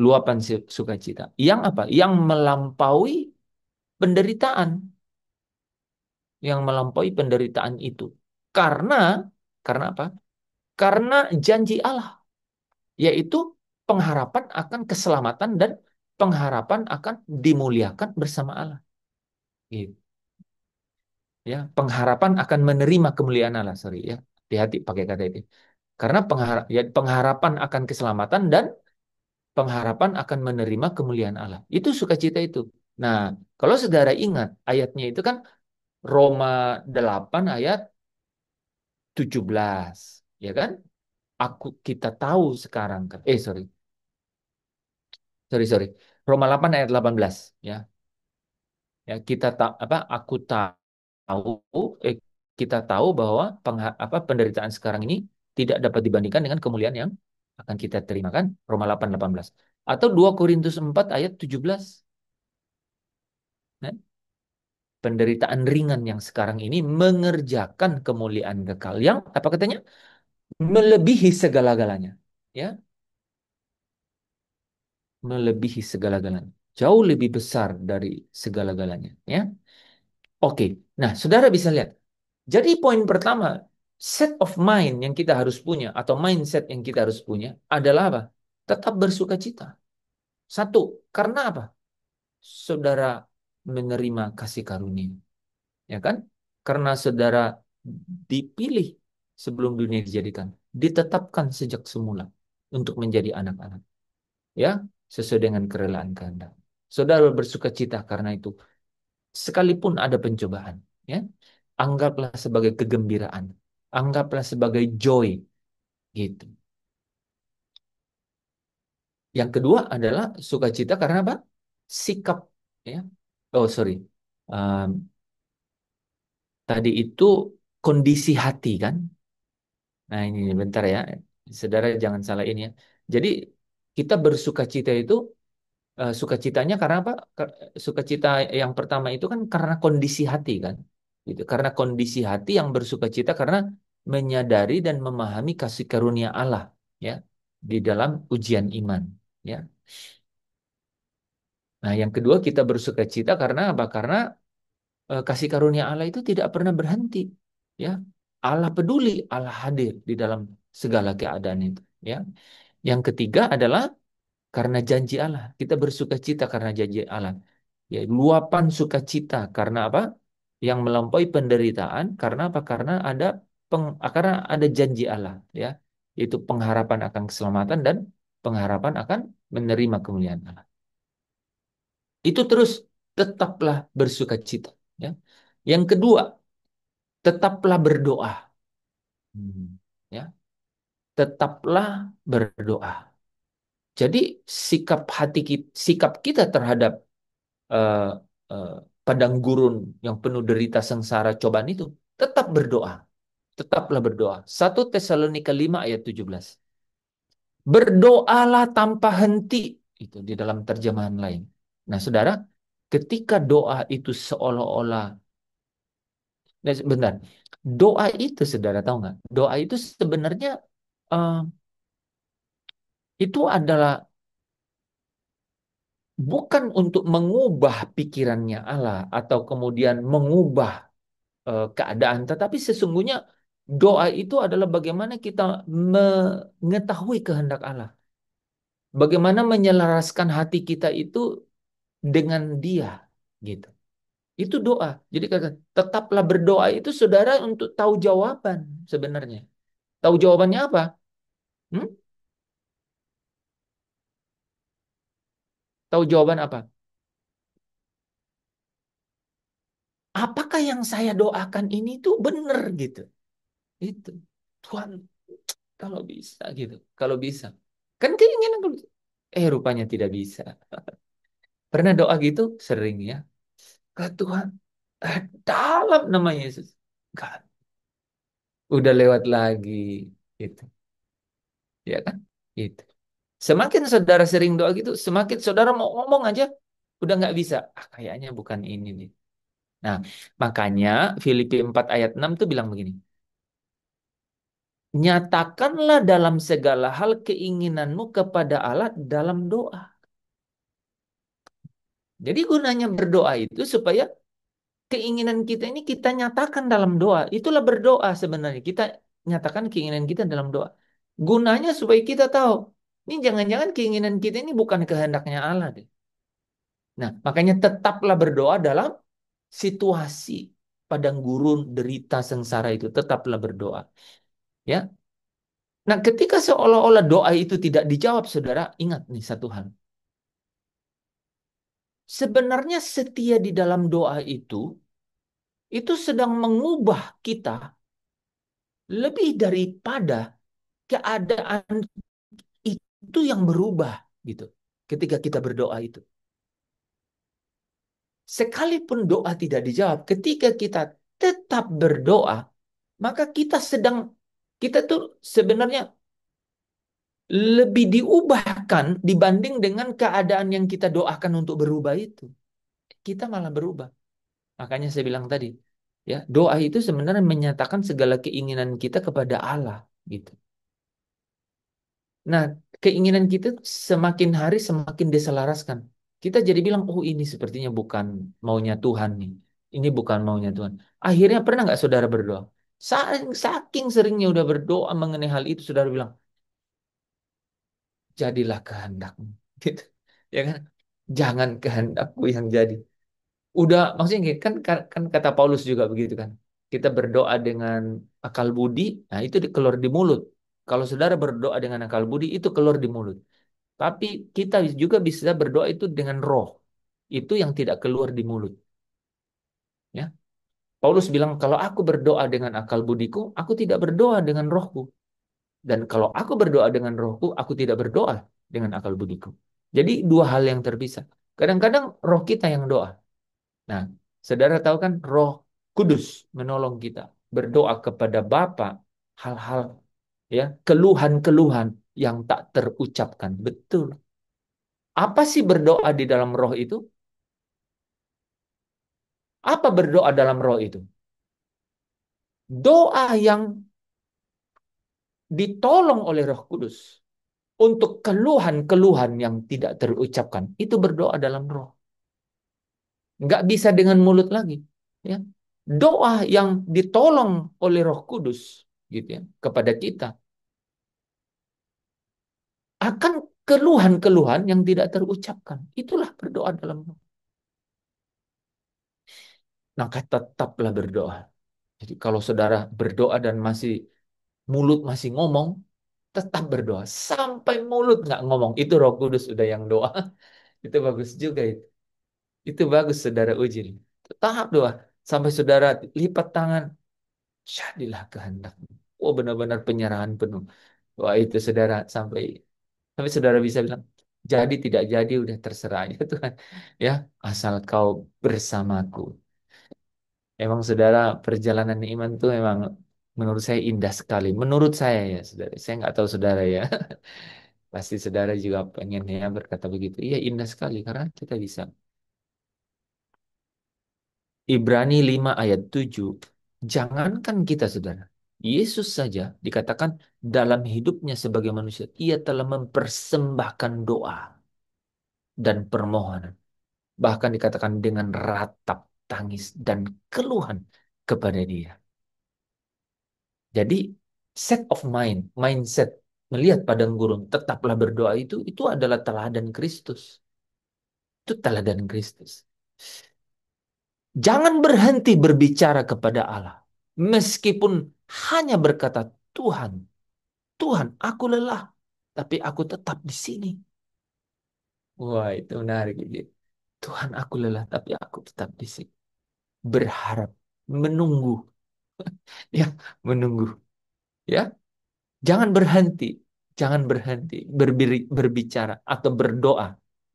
luapan sukacita. Yang apa? Yang melampaui penderitaan, yang melampaui penderitaan itu. Karena karena apa? Karena janji Allah, yaitu pengharapan akan keselamatan dan pengharapan akan dimuliakan bersama Allah. Gitu. Ya, pengharapan akan menerima kemuliaan Allah. Sorry ya, hati-hati pakai kata itu. Karena ya, pengharapan akan keselamatan dan pengharapan akan menerima kemuliaan Allah. Itu sukacita itu. Nah, kalau saudara ingat ayatnya itu kan Roma 8 ayat 17, ya kan? Kita tahu sekarang kan. Sorry. Sorry, sorry. Roma 8 ayat 18 ya. Ya, kita tak apa aku tahu eh, kita tahu bahwa penderitaan sekarang ini tidak dapat dibandingkan dengan kemuliaan yang akan kita terima kan Roma 8:18 atau 2 Korintus 4 ayat 17. Nah, penderitaan ringan yang sekarang ini mengerjakan kemuliaan kekal yang apa katanya melebihi segala-galanya ya, melebihi segala-galanya. Jauh lebih besar dari segala-galanya ya. Oke. Nah, saudara bisa lihat. Jadi poin pertama, set of mind yang kita harus punya atau mindset yang kita harus punya adalah apa? Tetap bersuka cita. Satu, karena apa? Saudara menerima kasih karunia, ya kan? Karena saudara dipilih sebelum dunia dijadikan, ditetapkan sejak semula untuk menjadi anak-anak, ya, sesuai dengan kerelaan kehendak. Saudara bersuka cita karena itu, sekalipun ada pencobaan, ya, anggaplah sebagai kegembiraan, anggaplah sebagai joy, gitu. Yang kedua adalah sukacita karena apa? Sikap, ya. Oh, sorry. Um, Tadi itu kondisi hati kan? Nah, ini bentar ya. Saudara jangan salah ini ya. Jadi kita bersukacita itu sukacitanya karena apa? Sukacita yang pertama itu kan karena kondisi hati kan? Gitu. Karena kondisi hati yang bersukacita karena menyadari dan memahami kasih karunia Allah ya di dalam ujian iman ya. Nah, yang kedua kita bersukacita karena apa? Karena kasih karunia Allah itu tidak pernah berhenti ya. Allah peduli, Allah hadir di dalam segala keadaan itu ya. Yang ketiga adalah karena janji Allah. Kita bersukacita karena janji Allah. Ya, luapan sukacita karena apa? Yang melampaui penderitaan karena apa? Karena ada janji Allah ya. Itu pengharapan akan keselamatan dan pengharapan akan menerima kemuliaan Allah. Itu terus tetaplah bersukacita ya. Yang kedua, tetaplah berdoa. Hmm, ya, tetaplah berdoa. Jadi sikap kita terhadap eh, eh, padang gurun yang penuh derita sengsara cobaan itu tetap berdoa. Tetaplah berdoa. 1 Tesalonika 5 ayat 17. Berdoalah tanpa henti. Itu di dalam terjemahan lain. Nah, saudara, ketika doa itu seolah-olah nah, sebentar. Doa itu saudara tahu nggak? Doa itu sebenarnya eh, itu adalah bukan untuk mengubah pikirannya Allah atau kemudian mengubah keadaan, tetapi sesungguhnya doa itu adalah bagaimana kita mengetahui kehendak Allah. Bagaimana menyelaraskan hati kita itu dengan Dia, gitu. Itu doa. Jadi kata tetaplah berdoa itu saudara untuk tahu jawaban sebenarnya. Tahu jawabannya apa? Hmm? Tahu jawaban apa? Apakah yang saya doakan ini tuh benar gitu? Itu Tuhan, kalau bisa gitu, kalau bisa. Kan keinginan rupanya tidak bisa. Pernah doa gitu? Sering ya. Ke Tuhan, dalam nama Yesus. Gak, udah lewat lagi. Gitu. Ya kan? Itu. Semakin saudara sering doa gitu, semakin saudara mau ngomong aja, udah nggak bisa. Ah, kayaknya bukan ini nih. Nah, makanya Filipi 4 ayat 6 tuh bilang begini. Nyatakanlah dalam segala hal keinginanmu kepada Allah dalam doa. Jadi gunanya berdoa itu supaya keinginan kita ini kita nyatakan dalam doa. Itulah berdoa sebenarnya. Kita nyatakan keinginan kita dalam doa. Gunanya supaya kita tahu, ini jangan-jangan keinginan kita ini bukan kehendaknya Allah deh. Nah, makanya tetaplah berdoa dalam situasi padang gurun, derita, sengsara itu. Tetaplah berdoa. Ya. Nah, ketika seolah-olah doa itu tidak dijawab, saudara, ingat nih satu hal. Sebenarnya setia di dalam doa itu sedang mengubah kita lebih daripada keadaan itu yang berubah gitu. Ketika kita berdoa itu. Sekalipun doa tidak dijawab, ketika kita tetap berdoa, maka kita tuh sebenarnya lebih diubahkan dibanding dengan keadaan yang kita doakan untuk berubah itu. Kita malah berubah. Makanya saya bilang tadi, ya, doa itu sebenarnya menyatakan segala keinginan kita kepada Allah, gitu. Nah, keinginan kita semakin hari semakin diselaraskan. Kita jadi bilang, oh ini sepertinya bukan maunya Tuhan nih. Ini bukan maunya Tuhan. Akhirnya pernah nggak saudara berdoa? Saking seringnya udah berdoa mengenai hal itu, saudara bilang, jadilah kehendakmu. Gitu. Ya kan? Jangan kehendakku yang jadi. Udah, maksudnya gini, kan kata Paulus juga begitu kan. Kita berdoa dengan akal budi, nah itu keluar di mulut. Kalau saudara berdoa dengan akal budi, itu keluar di mulut. Tapi kita juga bisa berdoa itu dengan roh. Itu yang tidak keluar di mulut. Ya. Paulus bilang, kalau aku berdoa dengan akal budiku, aku tidak berdoa dengan rohku. Dan kalau aku berdoa dengan rohku, aku tidak berdoa dengan akal budiku. Jadi dua hal yang terpisah. Kadang-kadang roh kita yang doa. Nah, saudara tahu kan Roh Kudus menolong kita berdoa kepada Bapa hal-hal, ya, keluhan-keluhan yang tak terucapkan. Betul. Apa sih berdoa di dalam roh itu? Apa berdoa dalam roh itu? Doa yang ditolong oleh Roh Kudus untuk keluhan-keluhan yang tidak terucapkan. Itu berdoa dalam roh. Nggak bisa dengan mulut lagi. Ya. Doa yang ditolong oleh Roh Kudus gitu ya kepada kita akan keluhan-keluhan yang tidak terucapkan. Itulah berdoa dalam roh. Maka tetaplah berdoa. Jadi kalau saudara berdoa dan mulut masih ngomong, tetap berdoa. Sampai mulut nggak ngomong, itu Roh Kudus sudah yang doa. Itu bagus juga itu. Itu bagus saudara uji. Tahap doa. Sampai saudara lipat tangan, jadilah kehendakmu. Oh, benar-benar penyerahan penuh. Wah, itu saudara sampai saudara bisa bilang, jadi tidak jadi udah terserah aja Tuhan. Ya, asal kau bersamaku. Emang saudara perjalanan iman tuh memang menurut saya indah sekali. Menurut saya ya saudara. Saya nggak tahu saudara ya. Pasti saudara juga pengen ya berkata begitu. Iya indah sekali karena kita bisa. Ibrani 5 ayat 7. Jangankan kita saudara. Yesus saja dikatakan dalam hidupnya sebagai manusia. Ia telah mempersembahkan doa. dan permohonan. Bahkan dikatakan dengan ratap tangis dan keluhan kepada Dia. Jadi set of mind, mindset melihat padang gurun, tetaplah berdoa itu adalah teladan Kristus. Itu teladan Kristus. Jangan berhenti berbicara kepada Allah. Meskipun hanya berkata, Tuhan, Tuhan, aku lelah, tapi aku tetap di sini. Wah, itu menarik. Gitu. Tuhan, aku lelah, tapi aku tetap di sini. Berharap, menunggu, ya, menunggu, ya. Jangan berhenti, jangan berhenti berbicara atau berdoa.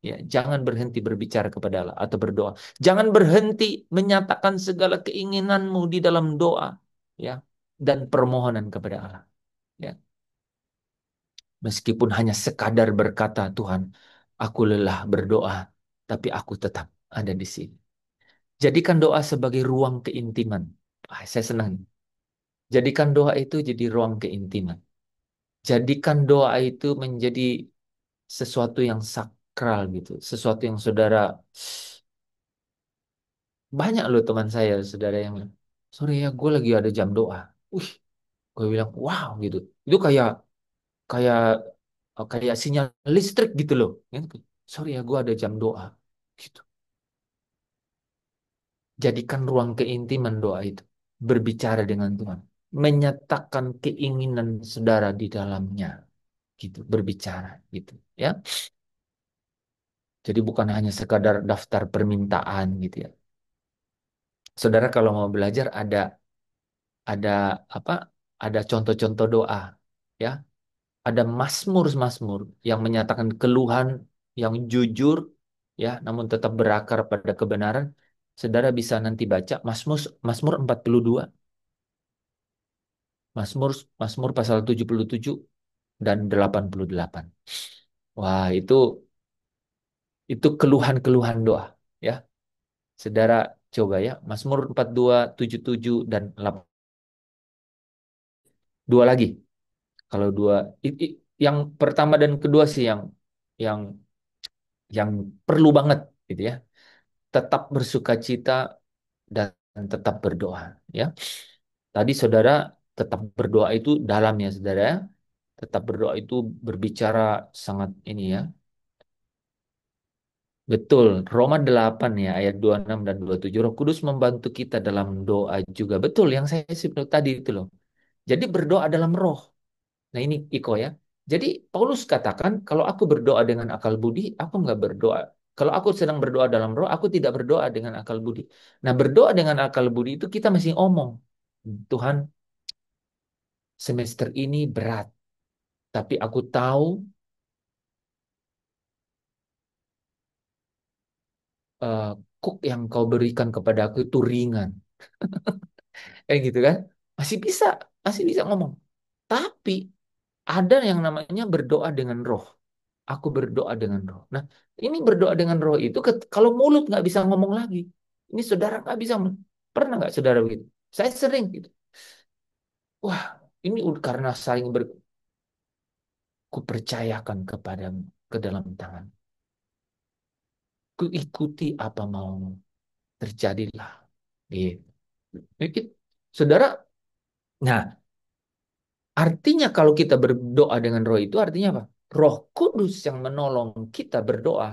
Ya, jangan berhenti berbicara kepada Allah atau berdoa. Jangan berhenti menyatakan segala keinginanmu di dalam doa, ya, dan permohonan kepada Allah. Ya, meskipun hanya sekadar berkata, Tuhan, aku lelah berdoa, tapi aku tetap ada di sini. Jadikan doa sebagai ruang keintiman. Saya senang. Jadikan doa itu jadi ruang keintiman. Jadikan doa itu menjadi sesuatu yang sakral gitu, sesuatu yang saudara, banyak loh teman saya, saudara yang bilang, sorry ya, gue lagi ada jam doa. Gue bilang, wow gitu. Itu kayak kayak kayak sinyal listrik gitu loh. Sorry ya, gue ada jam doa. Gitu. Jadikan ruang keintiman doa itu, berbicara dengan Tuhan, menyatakan keinginan saudara di dalamnya, gitu, berbicara, gitu, ya. Jadi bukan hanya sekadar daftar permintaan gitu ya. Saudara kalau mau belajar ada apa? Ada contoh-contoh doa, ya. Ada mazmur-mazmur yang menyatakan keluhan yang jujur, ya, namun tetap berakar pada kebenaran. Saudara bisa nanti baca Mazmur Mazmur 42, Mazmur Mazmur pasal 77 dan 88. Wah, itu keluhan-keluhan doa, ya. Saudara coba ya, Mazmur 42, 77 dan 8. Dua lagi. Kalau dua, yang pertama dan kedua sih yang yang perlu banget gitu ya. Tetap bersukacita dan tetap berdoa ya. Tadi saudara tetap berdoa itu dalamnya saudara ya. Tetap berdoa itu berbicara sangat ini ya. Betul, Roma 8 ya ayat 26 dan 27. Roh Kudus membantu kita dalam doa juga. Betul yang saya sebut tadi itu loh. Jadi berdoa dalam roh. Nah ini Iko ya. Jadi Paulus katakan kalau aku berdoa dengan akal budi, aku nggak berdoa. Kalau aku sedang berdoa dalam roh, aku tidak berdoa dengan akal budi. Nah berdoa dengan akal budi itu kita masih omong. Tuhan, semester ini berat, tapi aku tahu eh, kuk yang kau berikan kepada aku itu ringan. Kayak gitu kan? Masih bisa, masih bisa ngomong. Tapi ada yang namanya berdoa dengan roh. Aku berdoa dengan roh. Nah, ini berdoa dengan roh itu kalau mulut nggak bisa ngomong lagi. Ini saudara nggak bisa. Pernah nggak saudara begitu? Saya sering gitu. Wah, ini karena saling kupercayakan kepadamu ke dalam tangan. Ku ikuti apa mau terjadilah. Gitu. Gitu. Saudara, nah artinya kalau kita berdoa dengan roh itu artinya apa? Roh Kudus yang menolong kita berdoa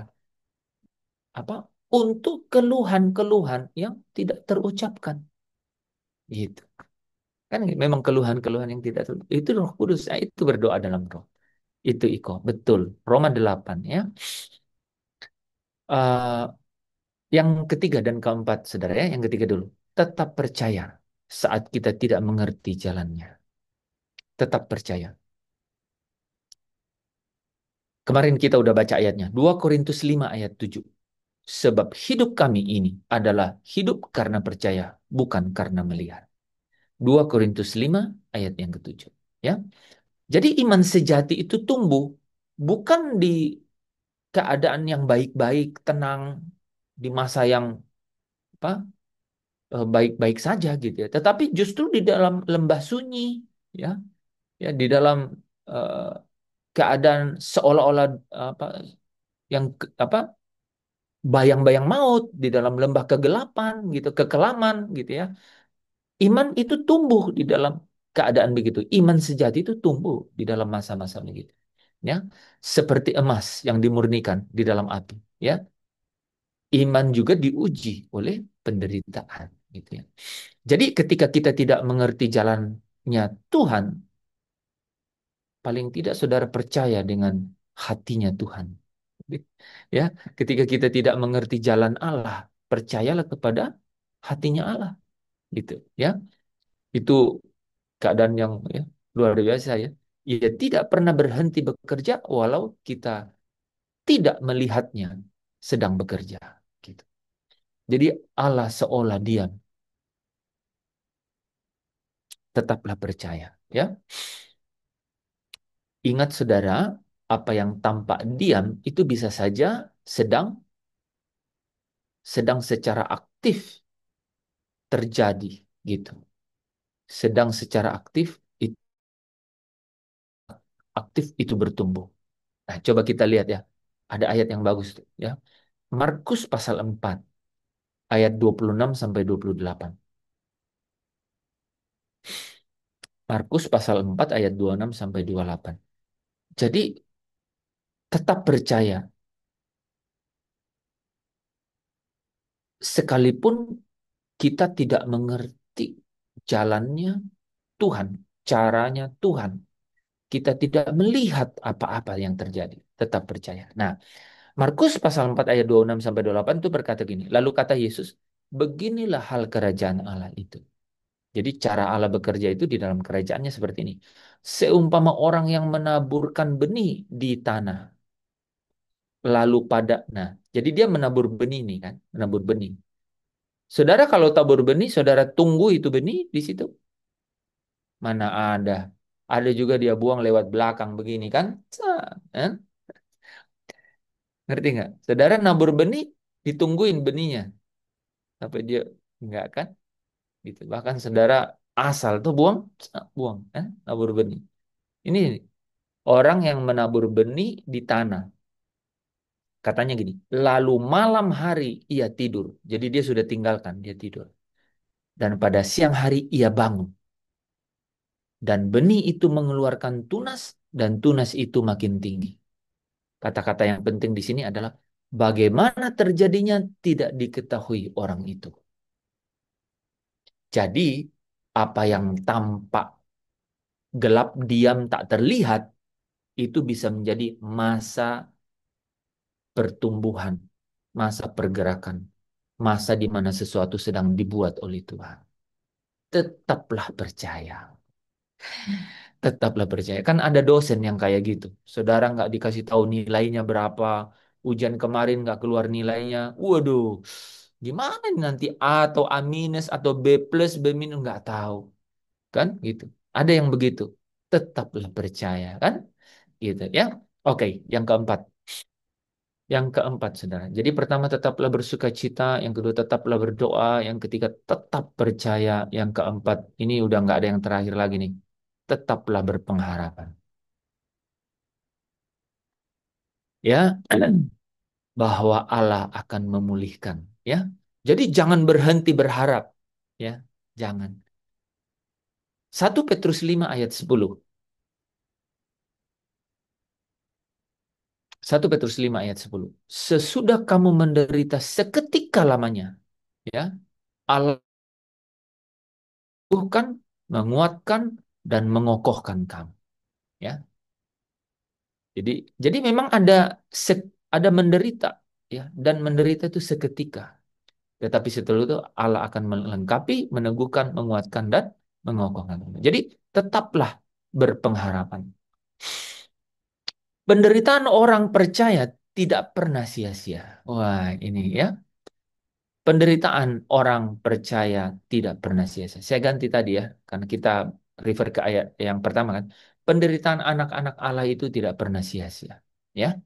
apa? Untuk keluhan-keluhan yang tidak terucapkan. Gitu. Kan memang keluhan-keluhan yang tidak itu Roh Kudus, itu berdoa dalam roh. Itu Iko, betul. Roma 8 ya. Eh, yang ketiga dan keempat, saudara ya, yang ketiga dulu. Tetap percaya saat kita tidak mengerti jalannya. Tetap percaya. Kemarin kita udah baca ayatnya. 2 Korintus 5 ayat 7. Sebab hidup kami ini adalah hidup karena percaya, bukan karena melihat. 2 Korintus 5 ayat yang ketujuh. Ya. Jadi iman sejati itu tumbuh bukan di keadaan yang baik-baik, tenang, di masa yang apa baik-baik saja gitu ya. Tetapi justru di dalam lembah sunyi, ya, ya di dalam eh, keadaan seolah-olah apa apa bayang-bayang maut di dalam lembah kegelapan gitu, kekelaman gitu ya. Iman itu tumbuh di dalam keadaan begitu. Iman sejati itu tumbuh di dalam masa-masa begitu. Ya, seperti emas yang dimurnikan di dalam api. Ya, iman juga diuji oleh penderitaan. Gitu ya. Jadi ketika kita tidak mengerti jalannya Tuhan, paling tidak saudara percaya dengan hatinya Tuhan. Ya, ketika kita tidak mengerti jalan Allah, percayalah kepada hatinya Allah. Gitu. Ya, itu keadaan yang ya, luar biasa ya. Ia tidak pernah berhenti bekerja walau kita tidak melihatnya sedang bekerja. Gitu. Jadi Allah seolah diam, tetaplah percaya. Ya, ingat saudara, apa yang tampak diam itu bisa saja sedang sedang secara aktif terjadi. Gitu. Sedang secara aktif itu bertumbuh. Nah, coba kita lihat ya. Ada ayat yang bagus tuh, ya. Markus pasal 4 ayat 26 sampai 28. Markus pasal 4 ayat 26 sampai 28. Jadi tetap percaya sekalipun kita tidak mengerti jalannya Tuhan, caranya Tuhan. Kita tidak melihat apa-apa yang terjadi. Tetap percaya. Nah, Markus pasal 4 ayat 26 sampai 28 itu berkata gini. Lalu kata Yesus, beginilah hal kerajaan Allah itu. Jadi cara Allah bekerja itu di dalam kerajaannya seperti ini. Seumpama orang yang menaburkan benih di tanah. Lalu nah, jadi dia menabur benih nih kan, menabur benih. Saudara kalau tabur benih, saudara tunggu itu benih di situ. Mana ada. Ada juga dia buang lewat belakang begini kan. Kan? Ngerti nggak? Saudara nabur benih, ditungguin benihnya. Sampai dia enggak kan? Gitu. Bahkan saudara asal tuh buang, buang kan? Nabur benih. Ini orang yang menabur benih di tanah. Katanya gini, lalu malam hari ia tidur. Jadi dia sudah tinggalkan, dia tidur. Dan pada siang hari ia bangun. Dan benih itu mengeluarkan tunas, dan tunas itu makin tinggi. Kata-kata yang penting di sini adalah bagaimana terjadinya tidak diketahui orang itu. Jadi, apa yang tampak gelap, diam, tak terlihat, itu bisa menjadi masa pertumbuhan, masa pergerakan, masa di mana sesuatu sedang dibuat oleh Tuhan. Tetaplah percaya. Tetaplah percaya. Kan ada dosen yang kayak gitu. Saudara nggak dikasih tahu nilainya berapa, ujian kemarin nggak keluar nilainya. Waduh, gimana nih nanti A atau A minus atau B plus, B minus nggak tahu. Kan gitu. Ada yang begitu. Tetaplah percaya kan? Gitu ya. Oke, yang keempat. Yang keempat, saudara. Jadi pertama tetaplah bersuka cita, yang kedua tetaplah berdoa, yang ketiga tetap percaya, yang keempat ini udah nggak ada yang terakhir lagi nih. Tetaplah berpengharapan. Ya, bahwa Allah akan memulihkan. Ya, jadi jangan berhenti berharap. Ya, jangan. 1 Petrus 5 ayat 10. 1 Petrus 5 ayat 10. Sesudah kamu menderita seketika lamanya, ya, Allah bukan menguatkan dan mengokohkan kamu. Ya, jadi memang ada menderita, ya, dan menderita itu seketika. Tetapi setelah itu Allah akan melengkapi, meneguhkan, menguatkan dan mengokohkan. Jadi tetaplah berpengharapan. Penderitaan orang percaya tidak pernah sia-sia. Wah, ini ya. Penderitaan orang percaya tidak pernah sia-sia. Saya ganti tadi ya, karena kita refer ke ayat yang pertama kan. Penderitaan anak-anak Allah itu tidak pernah sia-sia. Ya.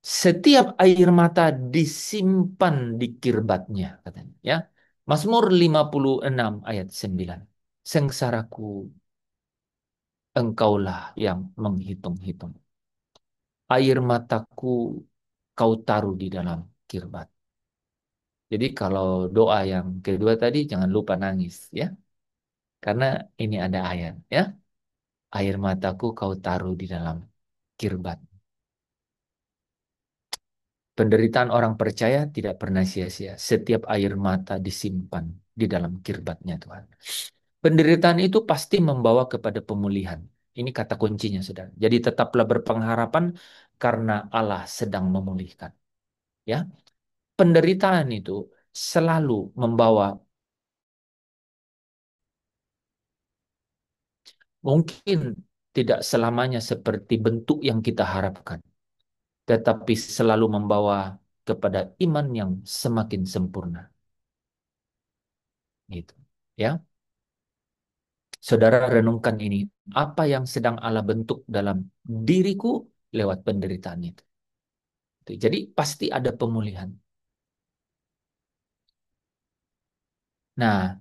Setiap air mata disimpan di kirbatnya, katanya. Ya. Mazmur 56 ayat 9. Sengsaraku, engkaulah yang menghitung-hitung. Air mataku kau taruh di dalam kirbat. Jadi kalau doa yang kedua tadi jangan lupa nangis ya. Karena ini ada ayat ya. Air mataku kau taruh di dalam kirbat. Penderitaan orang percaya tidak pernah sia-sia. Setiap air mata disimpan di dalam kirbatnya Tuhan. Penderitaan itu pasti membawa kepada pemulihan. Ini kata kuncinya, saudara. Jadi tetaplah berpengharapan karena Allah sedang memulihkan. Ya, penderitaan itu selalu membawa, mungkin tidak selamanya seperti bentuk yang kita harapkan, tetapi selalu membawa kepada iman yang semakin sempurna. Gitu. Ya, saudara renungkan ini. Apa yang sedang Allah bentuk dalam diriku lewat penderitaan itu. Jadi pasti ada pemulihan. Nah,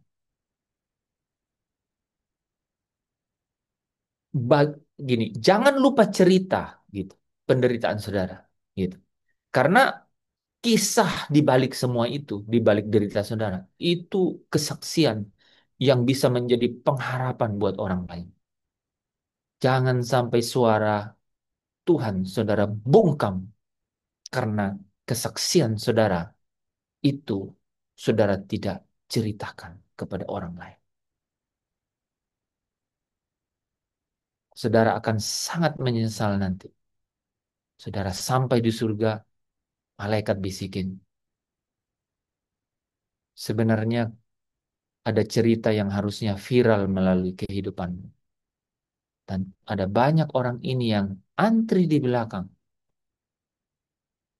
gini, jangan lupa cerita gitu, penderitaan saudara gitu. Karena kisah di balik semua itu, di balik derita saudara, itu kesaksian yang bisa menjadi pengharapan buat orang lain. Jangan sampai suara Tuhan saudara bungkam karena kesaksian saudara itu saudara tidak ceritakan kepada orang lain. Saudara akan sangat menyesal nanti. Saudara sampai di surga, malaikat bisikin. Sebenarnya ada cerita yang harusnya viral melalui kehidupan. Dan ada banyak orang ini yang antri di belakang.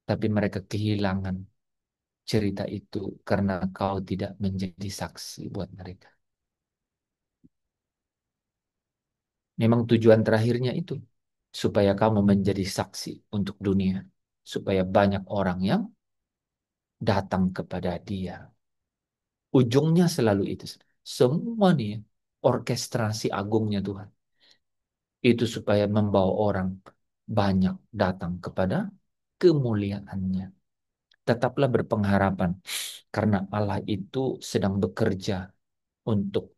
Tapi mereka kehilangan cerita itu karena kau tidak menjadi saksi buat mereka. Memang tujuan terakhirnya itu. Supaya kamu menjadi saksi untuk dunia. Supaya banyak orang yang datang kepada dia. Ujungnya selalu itu. Semua nih orkestrasi agungnya Tuhan. Itu supaya membawa orang banyak datang kepada kemuliaannya. Tetaplah berpengharapan karena Allah itu sedang bekerja untuk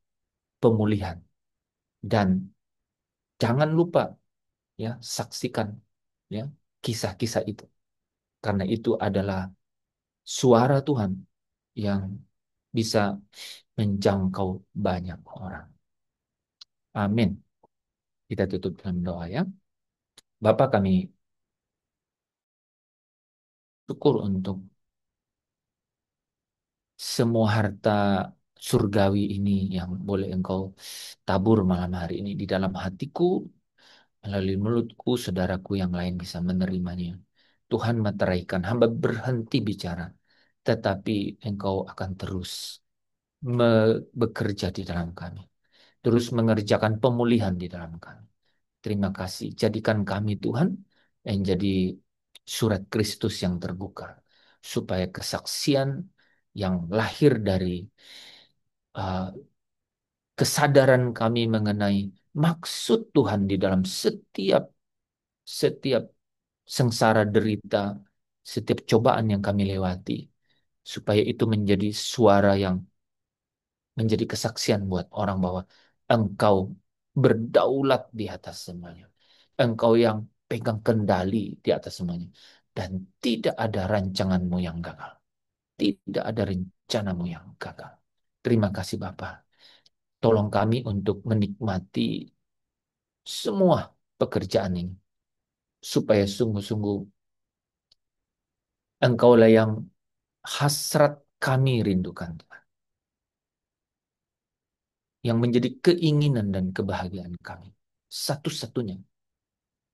pemulihan. Dan jangan lupa ya saksikan ya kisah-kisah itu. Karena itu adalah suara Tuhan yang bisa menjangkau banyak orang. Amin. Kita tutup dengan doa ya. Bapa kami syukur untuk semua harta surgawi ini yang boleh Engkau tabur malam hari ini di dalam hatiku, melalui mulutku, saudaraku yang lain bisa menerimanya. Tuhan meteraikan, hamba berhenti bicara, tetapi Engkau akan terus bekerja di dalam kami. Terus mengerjakan pemulihan di dalam kami. Terima kasih. Jadikan kami Tuhan yang jadi surat Kristus yang terbuka. Supaya kesaksian yang lahir dari uh, kesadaran kami mengenai maksud Tuhan di dalam setiap setiap sengsara derita, setiap cobaan yang kami lewati. Supaya itu menjadi suara yang menjadi kesaksian buat orang bahwa Engkau berdaulat di atas semuanya. Engkau yang pegang kendali di atas semuanya. Dan tidak ada rancanganmu yang gagal. Tidak ada rencanamu yang gagal. Terima kasih Bapa. Tolong kami untuk menikmati semua pekerjaan ini. Supaya sungguh-sungguh Engkaulah yang hasrat kami rindukan Tuhan. Yang menjadi keinginan dan kebahagiaan kami. Satu-satunya.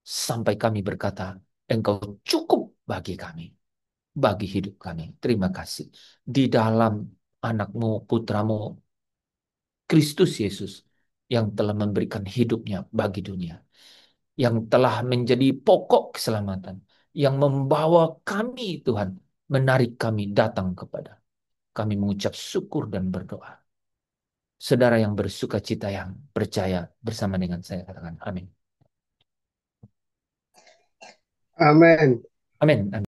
Sampai kami berkata, Engkau cukup bagi kami. Bagi hidup kami. Terima kasih. Di dalam anakmu, putramu, Kristus Yesus. Yang telah memberikan hidupnya bagi dunia. Yang telah menjadi pokok keselamatan. Yang membawa kami Tuhan. Menarik kami datang kepada. Kami mengucap syukur dan berdoa. Saudara yang bersuka cita yang percaya bersama dengan saya katakan amin. Amin. Amin. Amin.